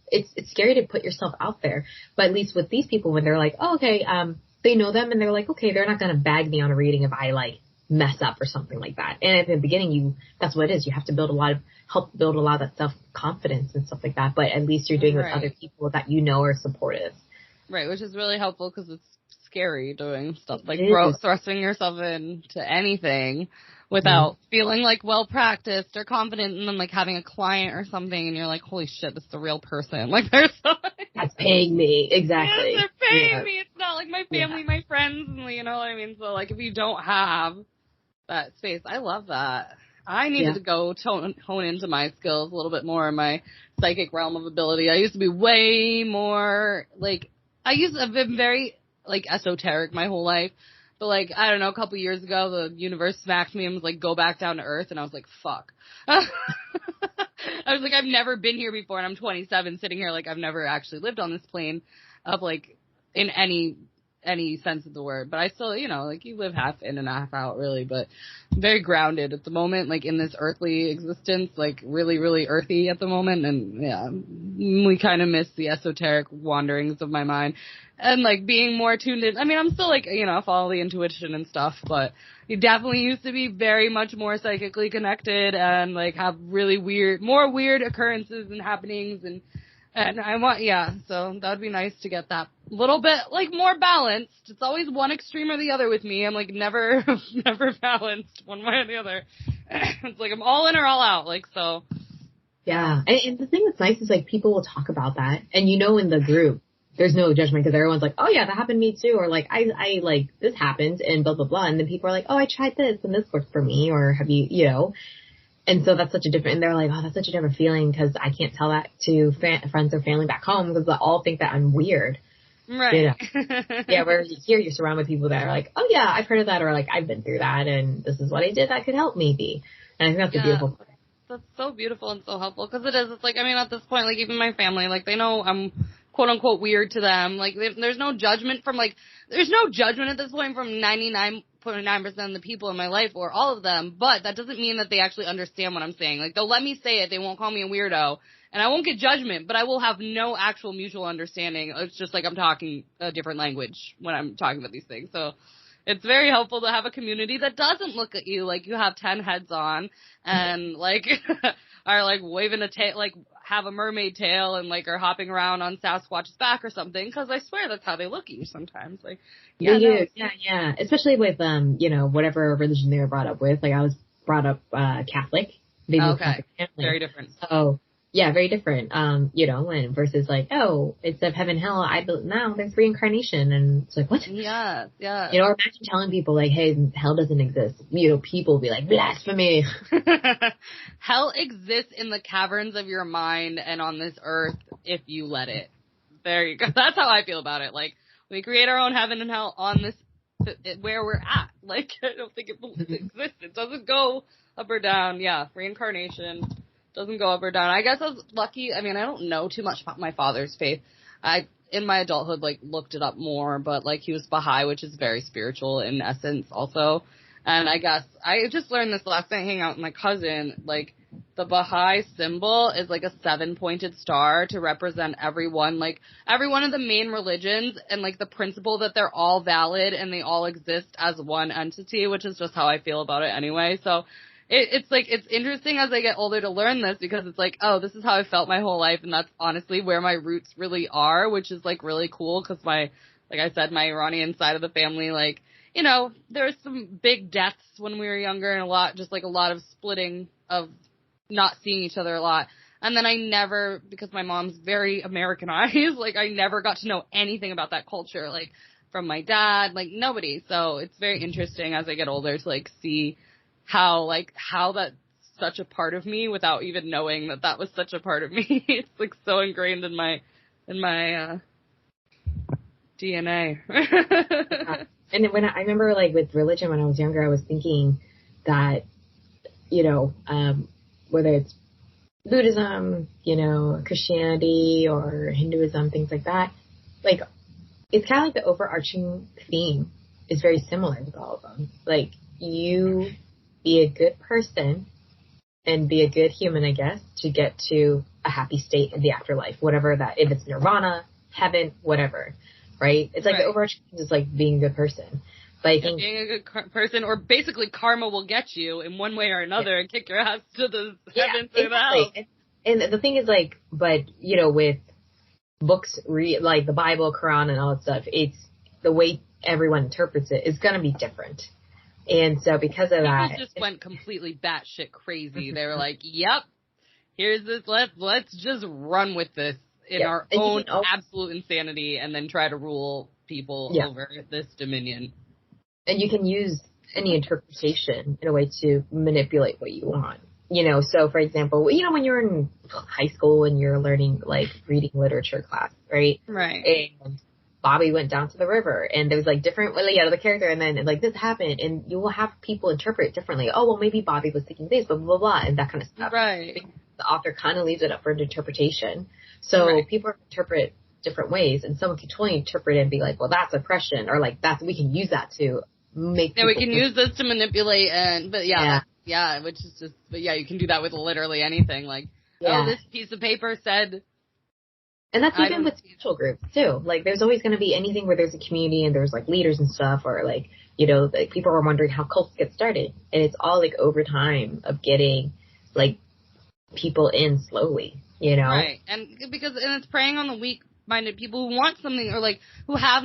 it's scary to put yourself out there, but at least with these people, when they're like, oh, okay, they know them and they're like, okay, they're not going to bag me on a reading if I like mess up or something like that. And at the beginning, that's what it is. You have to help build a lot of that self-confidence and stuff like that. But at least you're doing it with other people that are supportive. Right, which is really helpful because it's scary doing stuff like thrusting yourself into anything without feeling like well practiced or confident, and then like having a client or something and you're like, holy shit, this is a real person. Like there's that's paying me. Exactly. Yes, they're paying me. It's not like my family, my friends, and you know what I mean? So like if you don't have that space, I love that. I needed to go hone into my skills a little bit more in my psychic realm of ability. I used to be way more like, I've been very like esoteric my whole life. But like, I don't know, a couple years ago, the universe smacked me and was like, go back down to earth. And I was like, fuck. I was like, I've never been here before. And I'm 27 sitting here like I've never actually lived on this plane of like in any sense of the word. But I still, like you live half in and half out really, but I'm very grounded at the moment, like in this earthly existence, like really, really earthy at the moment. And yeah, we kind of miss the esoteric wanderings of my mind and like being more tuned in. I mean, I'm still like, follow the intuition and stuff, but you definitely used to be very much more psychically connected and like have really more weird occurrences and happenings and I want, so that would be nice to get that little bit, like, more balanced. It's always one extreme or the other with me. I'm, like, never balanced one way or the other. It's like I'm all in or all out, like, so. Yeah, and the thing that's nice is, like, people will talk about that, and in the group, there's no judgment, because everyone's like, oh, yeah, that happened to me, too, or, like, I like, this happened, and blah, blah, blah, and then people are like, oh, I tried this, and this worked for me, or have you, And so that's such a different, and they're like, oh, that's such a different feeling because I can't tell that to friends or family back home because they all think that I'm weird. Right. Yeah, where here you're surrounded with people that are like, oh yeah, I've heard of that, or like, I've been through that, and this is what I did that could help maybe. And I think that's a beautiful part. That's so beautiful and so helpful, because it is. It's like, I mean, at this point, like, even my family, like, they know I'm quote-unquote weird to them. Like, there's no judgment from, like, there's no judgment at this point from 99.9% of the people in my life, or all of them, but that doesn't mean that they actually understand what I'm saying. Like, they'll let me say it, they won't call me a weirdo, and I won't get judgment, but I will have no actual mutual understanding. It's just like I'm talking a different language when I'm talking about these things. So it's very helpful to have a community that doesn't look at you like you have 10 heads on and, like, are, like, waving a tail, like, have a mermaid tail and, like, are hopping around on Sasquatch's back or something, because I swear that's how they look at you sometimes. Like, yeah. Especially with, whatever religion they were brought up with. Like, I was brought up Catholic. Okay. Very different. So, yeah, very different. And versus like, oh, it's of heaven, hell. Now there's reincarnation, and it's like, what? Yeah. Or imagine telling people like, hey, hell doesn't exist. People will be like, blasphemy. Hell exists in the caverns of your mind and on this earth if you let it. There you go. That's how I feel about it. Like, we create our own heaven and hell on this, where we're at. Like, I don't think it exists. It doesn't go up or down. Yeah, reincarnation doesn't go up or down. I guess I was lucky. I mean, I don't know too much about my father's faith. I, in my adulthood, like, looked it up more, but, like, he was Baha'i, which is very spiritual in essence also. And I guess I just learned this last night hanging out with my cousin. Like, the Baha'i symbol is like a 7-pointed star to represent everyone, like every one of the main religions, and like the principle that they're all valid and they all exist as one entity, which is just how I feel about it anyway. So it's like, it's interesting as I get older to learn this, because it's like, oh, this is how I felt my whole life, and that's honestly where my roots really are, which is like really cool, because like I said, my Iranian side of the family, like, there was some big deaths when we were younger, and a lot of splitting of not seeing each other a lot. And then I never, because my mom's very Americanized, like, I never got to know anything about that culture, like, from my dad, like, nobody. So it's very interesting as I get older to, like, see how that's such a part of me without even knowing that was such a part of me. It's, like, so ingrained in my DNA. And when I remember, like, with religion when I was younger, I was thinking that, whether it's Buddhism, Christianity or Hinduism, things like that, like, it's kind of like the overarching theme is very similar with all of them. Like, you be a good person and be a good human, I guess, to get to a happy state in the afterlife, whatever that, if it's nirvana, heaven, whatever, right? It's like right. The overarching theme is like being a good person. But I think being a good person, or basically karma will get you in one way or another and kick your ass to the heavens or the hell. And the thing is, like, but, with books, like the Bible, Quran, and all that stuff, it's the way everyone interprets it is going to be different. And so because of that, people just went completely batshit crazy. They were like, yep, here's this, let's just run with this in our own absolute insanity, and then try to rule people over this dominion. And you can use any interpretation in a way to manipulate what you want. So for example, when you're in high school and you're learning, like, reading literature class, right? Right. And Bobby went down to the river, and there was, like, different, the character, and then, like, this happened, and you will have people interpret it differently. Oh, well, maybe Bobby was thinking this, blah, blah, blah, and that kind of stuff. Right. The author kind of leaves it up for interpretation. So people interpret different ways, and someone can totally interpret it and be like, well, that's oppression, or, like, we can use that to make we can use this to manipulate, which is just, but you can do that with literally anything. Like, oh, this piece of paper said. And that's even with spiritual groups too. Like, there's always going to be anything where there's a community and there's, like, leaders and stuff, or, like, like, people are wondering how cults get started, and it's all, like, over time of getting, like, people in slowly, Right, and it's preying on the weak-minded people who want something, or, like, who have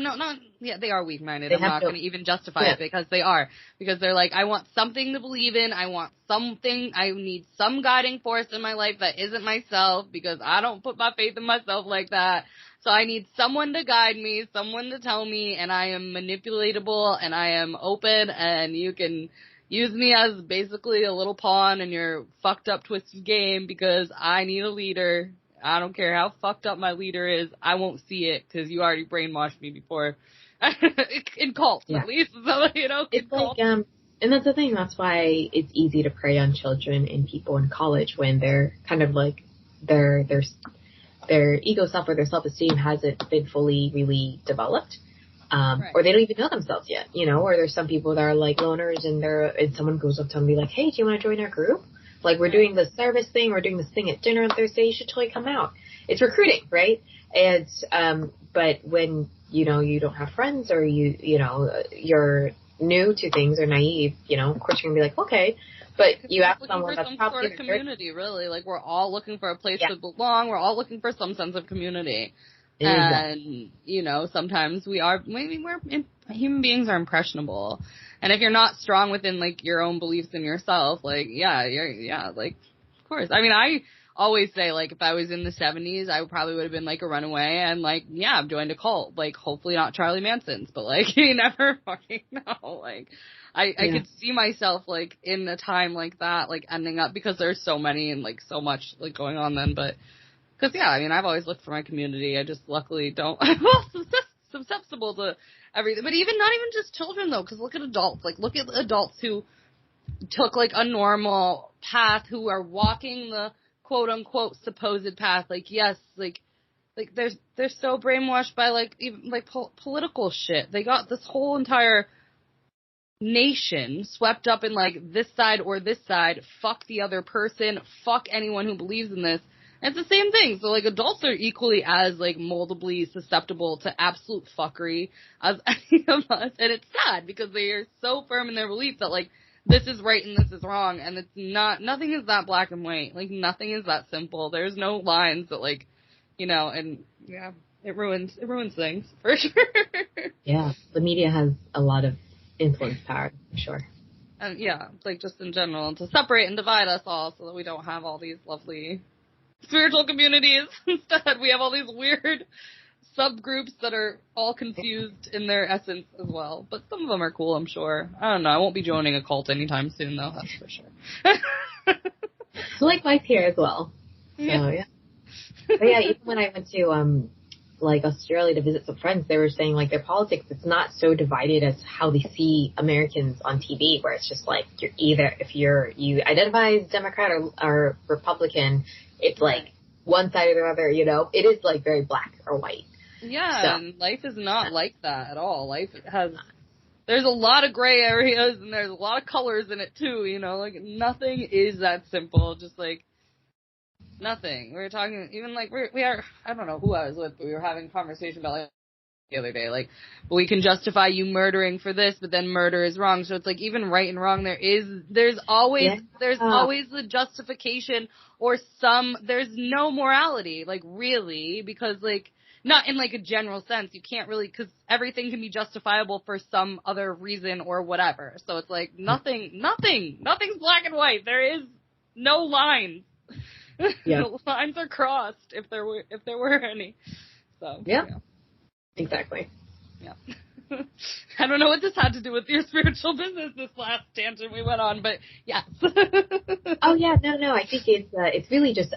they are weak-minded. I'm not going to even justify it, because they are. Because they're like, I want something to believe in. I need some guiding force in my life that isn't myself, because I don't put my faith in myself like that. So I need someone to guide me, someone to tell me, and I am manipulatable, and I am open, and you can use me as basically a little pawn in your fucked up, twisted game, because I need a leader. I don't care how fucked up my leader is. I won't see it because you already brainwashed me before. In cults, at least. So, you know, it's like, and that's the thing. That's why it's easy to prey on children and people in college when they're kind of like their ego self or their self-esteem hasn't been fully really developed. Or they don't even know themselves yet, you know, or there's some people that are like loners and someone goes up to them and be like, hey, do you want to join our group? Like, we're doing this service thing, we're doing this thing at dinner on Thursday, you should totally come out. It's recruiting, right? And, but when, you know, you don't have friends or you know, you're new to things or naive, you know, of course you're going to be like, okay. But you ask someone that's probably sort of community, really. Like, we're all looking for a place to belong. We're all looking for some sense of community. And, you know, sometimes human beings are impressionable. And if you're not strong within, like, your own beliefs in yourself, like, like, of course. I mean, I always say, like, if I was in the 70s, I probably would have been, like, a runaway and, like, I've joined a cult. Like, hopefully not Charlie Manson's, but, like, you never fucking know. Like, I could see myself, like, in a time like that, like, ending up, because there's so many and, like, so much, like, going on then, but... Because, I mean, I've always looked for my community. I just luckily don't. I'm susceptible to everything. But not even just children, though, because look at adults. Like, look at adults who took, like, a normal path, who are walking the quote-unquote supposed path. Like, yes, like they're so brainwashed by, like, even, like, political shit. They got this whole entire nation swept up in, like, this side or this side. Fuck the other person. Fuck anyone who believes in this. It's the same thing. So, like, adults are equally as, like, moldably susceptible to absolute fuckery as any of us. And it's sad because they are so firm in their belief that, like, this is right and this is wrong. And it's not, nothing is that black and white. Like, nothing is that simple. There's no lines that, like, you know, and, it ruins things, for sure. Yeah, the media has a lot of influence power, for sure. And, like, just in general, to separate and divide us all so that we don't have all these lovely... spiritual communities. Instead, we have all these weird subgroups that are all confused in their essence as well. But some of them are cool, I'm sure. I don't know. I won't be joining a cult anytime soon, though. That's for sure. Likewise here as well. So, yeah. But even when I went to, like, Australia to visit some friends, they were saying, like, their politics, it's not so divided as how they see Americans on TV, where it's just, like, you're either, if you identify as Democrat or Republican, it's like one side or the other, you know. It is like very black or white. Yeah, so. And life is not like that at all. Life there's a lot of gray areas and there's a lot of colors in it too, you know. Like, nothing is that simple. Just, like, nothing. We were talking, even, like, we are, I don't know who I was with, but we were having a conversation about, like, the other day, like, we can justify you murdering for this, but then murder is wrong. So it's like, even right and wrong, there's always the justification or there's no morality, like, really, because, like, not in, like, a general sense. You can't really, because everything can be justifiable for some other reason or whatever. So it's like, nothing's black and white. There is no lines. Yeah. The lines are crossed if there were any. So yeah. Exactly. Yeah. I don't know what this had to do with your spiritual business, this last tangent we went on, but yes. Oh, yeah, no, I think it's really just,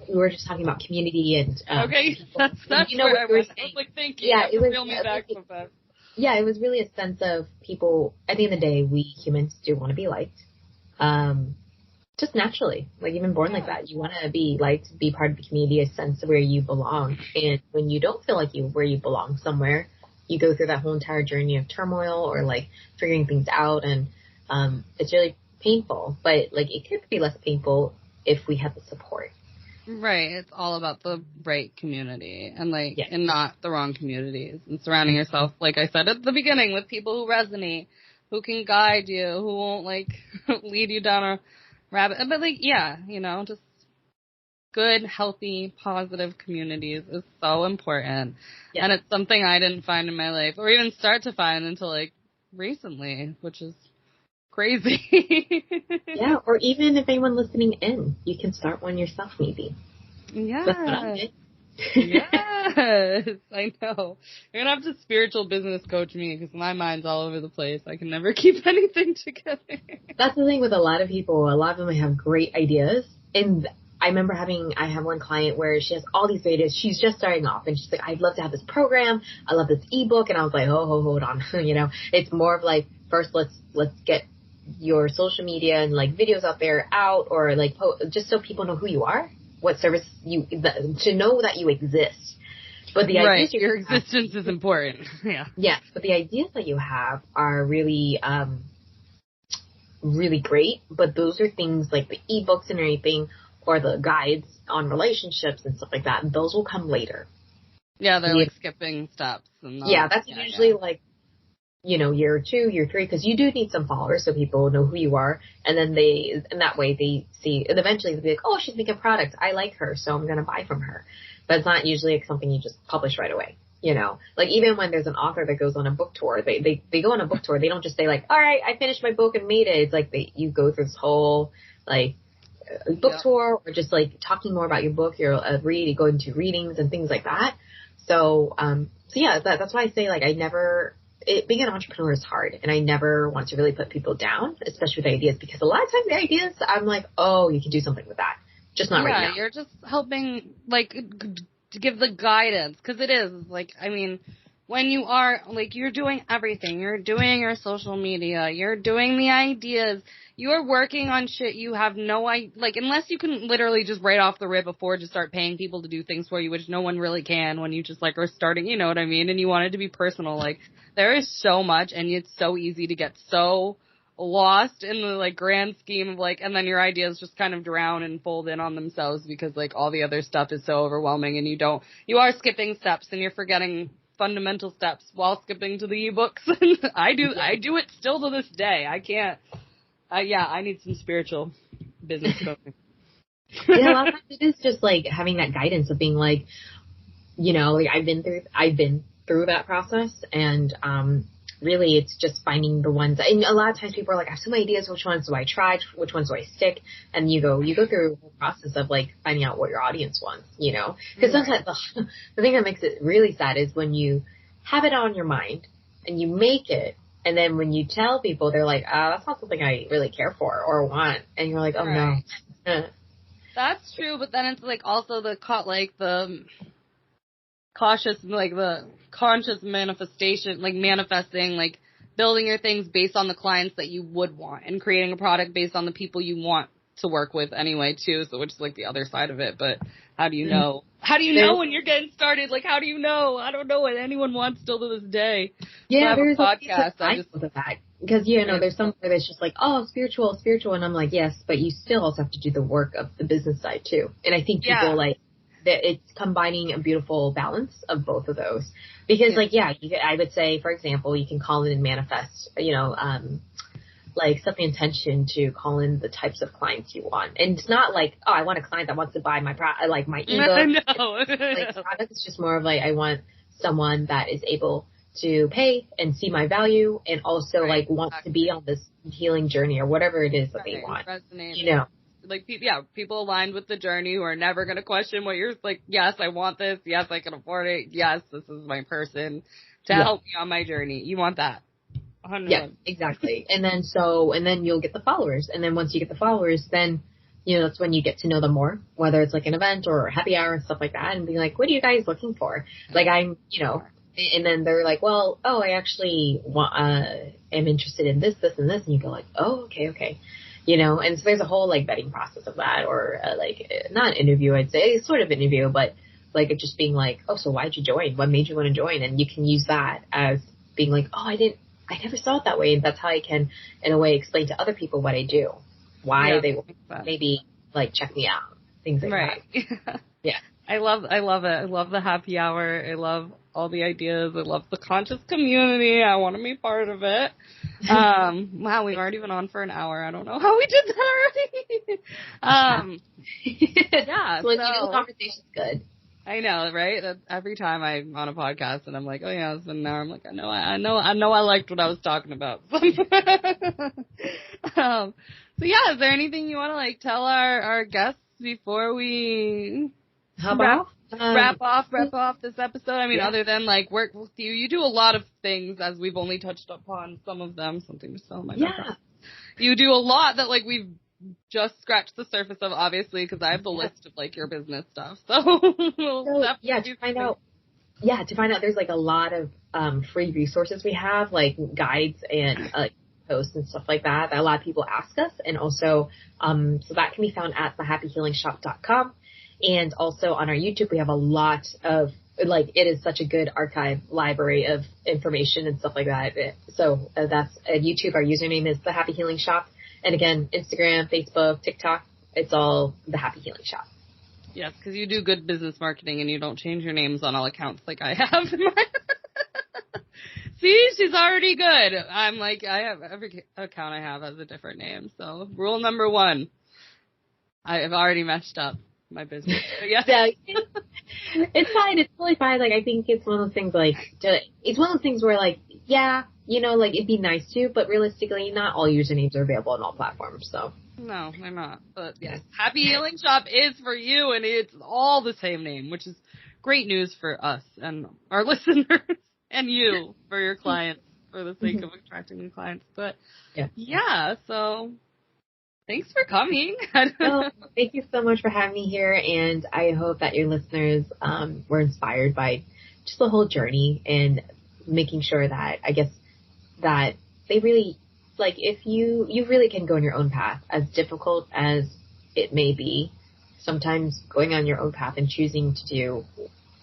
we were just talking about community and, okay, that's you know, where I was like, thank you. Yeah, it was, reel me back so fast. Yeah, it was really a sense of people, at the end of the day, we humans do want to be liked. Just naturally, like, even born like that, you want to be liked, be part of the community, a sense of where you belong. And when you don't feel like where you belong somewhere, you go through that whole entire journey of turmoil or, like, figuring things out, and it's really painful. But, like, it could be less painful if we have the support. Right. It's all about the right community and, like, and not the wrong communities, and surrounding yourself, like I said at the beginning, with people who resonate, who can guide you, who won't, like, lead you down a rabbit. But, like, you know, just good, healthy, positive communities is so important. Yeah. And it's something I didn't find in my life, or even start to find until, like, recently, which is crazy. Yeah, or even if anyone listening in, you can start one yourself, maybe. Yeah. That's what I did. Yes, I know. You're gonna have to spiritual business coach me, because my mind's all over the place. I can never keep anything together. That's the thing with a lot of people. A lot of them have great ideas, and I remember I have one client where she has all these ideas. She's just starting off and she's like, I'd love to have this program. I love this ebook. And I was like, oh, hold on. It's more of like, first let's get your social media and like videos out or like just so people know who you are, what service to know that you exist. But the ideas your existence is important. Yeah. Yes. But the ideas that you have are really, really great. But those are things like the ebooks and everything, or the guides on relationships and stuff like that. Those will come later. Yeah, they're like skipping steps. And that's usually like, year 2, year 3, because you do need some followers so people know who you are. And then that way they see, and eventually they'll be like, oh, she's making products. I like her, so I'm going to buy from her. But it's not usually like something you just publish right away. Like even when there's an author that goes on a book tour, they go on a book tour. They don't just say like, all right, I finished my book and made it. It's like you go through this whole like book tour, or just like talking more about your book. You're going to readings and things like that. So yeah, that's why I say like being an entrepreneur is hard, and I never want to really put people down, especially with ideas, because a lot of times the ideas I'm like, oh, you can do something with that. Just not right now. Yeah, you're just helping, like, to give the guidance, because it is, like, I mean, when you are, like, you're doing everything. You're doing your social media. You're doing the ideas. You're working on shit you have no idea, like, unless you can literally just right off the rip afford to start paying people to do things for you, which no one really can when you just, like, are starting, you know what I mean, and you want it to be personal. Like, there is so much, and it's so easy to get so lost in the like grand scheme of like, and then your ideas just kind of drown and fold in on themselves because like all the other stuff is so overwhelming, and you are skipping steps and you're forgetting fundamental steps while skipping to the ebooks. I do it still to this day. I can't. I need some spiritual business coaching. A lot of times it is just like having that guidance of being like, like I've been through that process, and really, it's just finding the ones. And a lot of times people are like, I have so many ideas. Which ones do I try? Which ones do I stick? And you go through a whole process of like finding out what your audience wants, Because sometimes the thing that makes it really sad is when you have it on your mind and you make it, and then when you tell people, they're like, that's not something I really care for or want. And you're like, oh no. That's true, but then it's like also the cautious, like the conscious manifestation, like manifesting, like building your things based on the clients that you would want, and creating a product based on the people you want to work with anyway too. So which is like the other side of it. But how do you know? How do you know when you're getting started? Like, how do you know? I don't know what anyone wants still to this day. Yeah, there's a podcast. Because there's somewhere that's just like, oh, spiritual, and I'm like, yes, but you still also have to do the work of the business side too. And I think people like that it's combining a beautiful balance of both of those. Because I would say, for example, you can call in and manifest, like set the intention to call in the types of clients you want. And it's not like, oh, I want a client that wants to buy my my ebook. No. Like product is just more of like, I want someone that is able to pay and see my value, and also like wants to be on this healing journey or whatever it is that they want. Like, people aligned with the journey who are never going to question what you're like, yes, I want this. Yes, I can afford it. Yes, this is my person to help me on my journey. You want that. 100%. Yeah, exactly. and then you'll get the followers. And then once you get the followers, then, that's when you get to know them more, whether it's like an event or a happy hour and stuff like that, and be like, what are you guys looking for? Like, and then they're like, well, I actually am interested in this, and this. And you go like, oh, okay. And so there's a whole like vetting process of that, or like not an interview, I'd say, it's sort of an interview, but like it just being like, oh, so why'd you join? What made you want to join? And you can use that as being like, oh, I never saw it that way. And that's how I can, in a way, explain to other people what I do, why they will maybe like check me out, things like that. Yeah. I love it. I love the happy hour. I love all the ideas. I love the conscious community. I want to be part of it. Wow, we've already been on for an hour. I don't know how we did that already. Yeah. Well, the conversation's good. I know, right? Every time I'm on a podcast and I'm like, oh yeah, it's been an hour. I'm like, I know I liked what I was talking about. So yeah, is there anything you want to like tell our guests before we wrap off this episode? I mean, other than like work with you, you do a lot of things, as we've only touched upon some of them. Something to sell my background. You do a lot that like we've just scratched the surface of, obviously, because I have the list of like your business stuff. So, to find out, there's like a lot of free resources we have, like guides and posts and stuff like that a lot of people ask us. And also, so that can be found at thehappyhealingshop.com. And also on our YouTube, we have a lot of, like, it is such a good archive library of information and stuff like that. So that's at YouTube. Our username is The Happy Healing Shop. And again, Instagram, Facebook, TikTok, it's all The Happy Healing Shop. Yes, because you do good business marketing and you don't change your names on all accounts like I have. See, she's already good. I'm like, I have every account I have has a different name. So rule number 1, I have already messed up my business. Yeah. It's fine. It's totally fine. Like, I think it's one of those things, like, it's one of those things where, like, yeah, you know, like, it'd be nice to, but realistically, not all usernames are available on all platforms, so. No, they're not. But yes, Happy Healing Shop is for you, and it's all the same name, which is great news for us and our listeners and you for your clients, for the sake of attracting new clients. But yeah, so thanks for coming. Thank you so much for having me here, and I hope that your listeners were inspired by just the whole journey and making sure that, I guess, that they really, like, if you really can go on your own path, as difficult as it may be. Sometimes going on your own path and choosing to do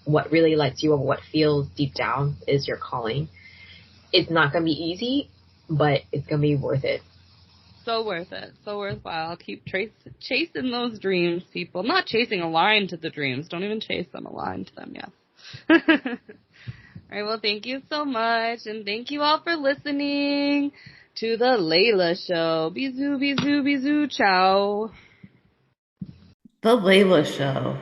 what really lights you up, what feels deep down is your calling. It's not going to be easy, but it's going to be worth it. So worth it. So worthwhile. I'll keep chasing those dreams, people. Not chasing, aligned to the dreams. Don't even chase them, aligned to them, yes. All right, well, thank you so much, and thank you all for listening to the Leila Show. Bisous, bisous, bisous, ciao. The Leila Show.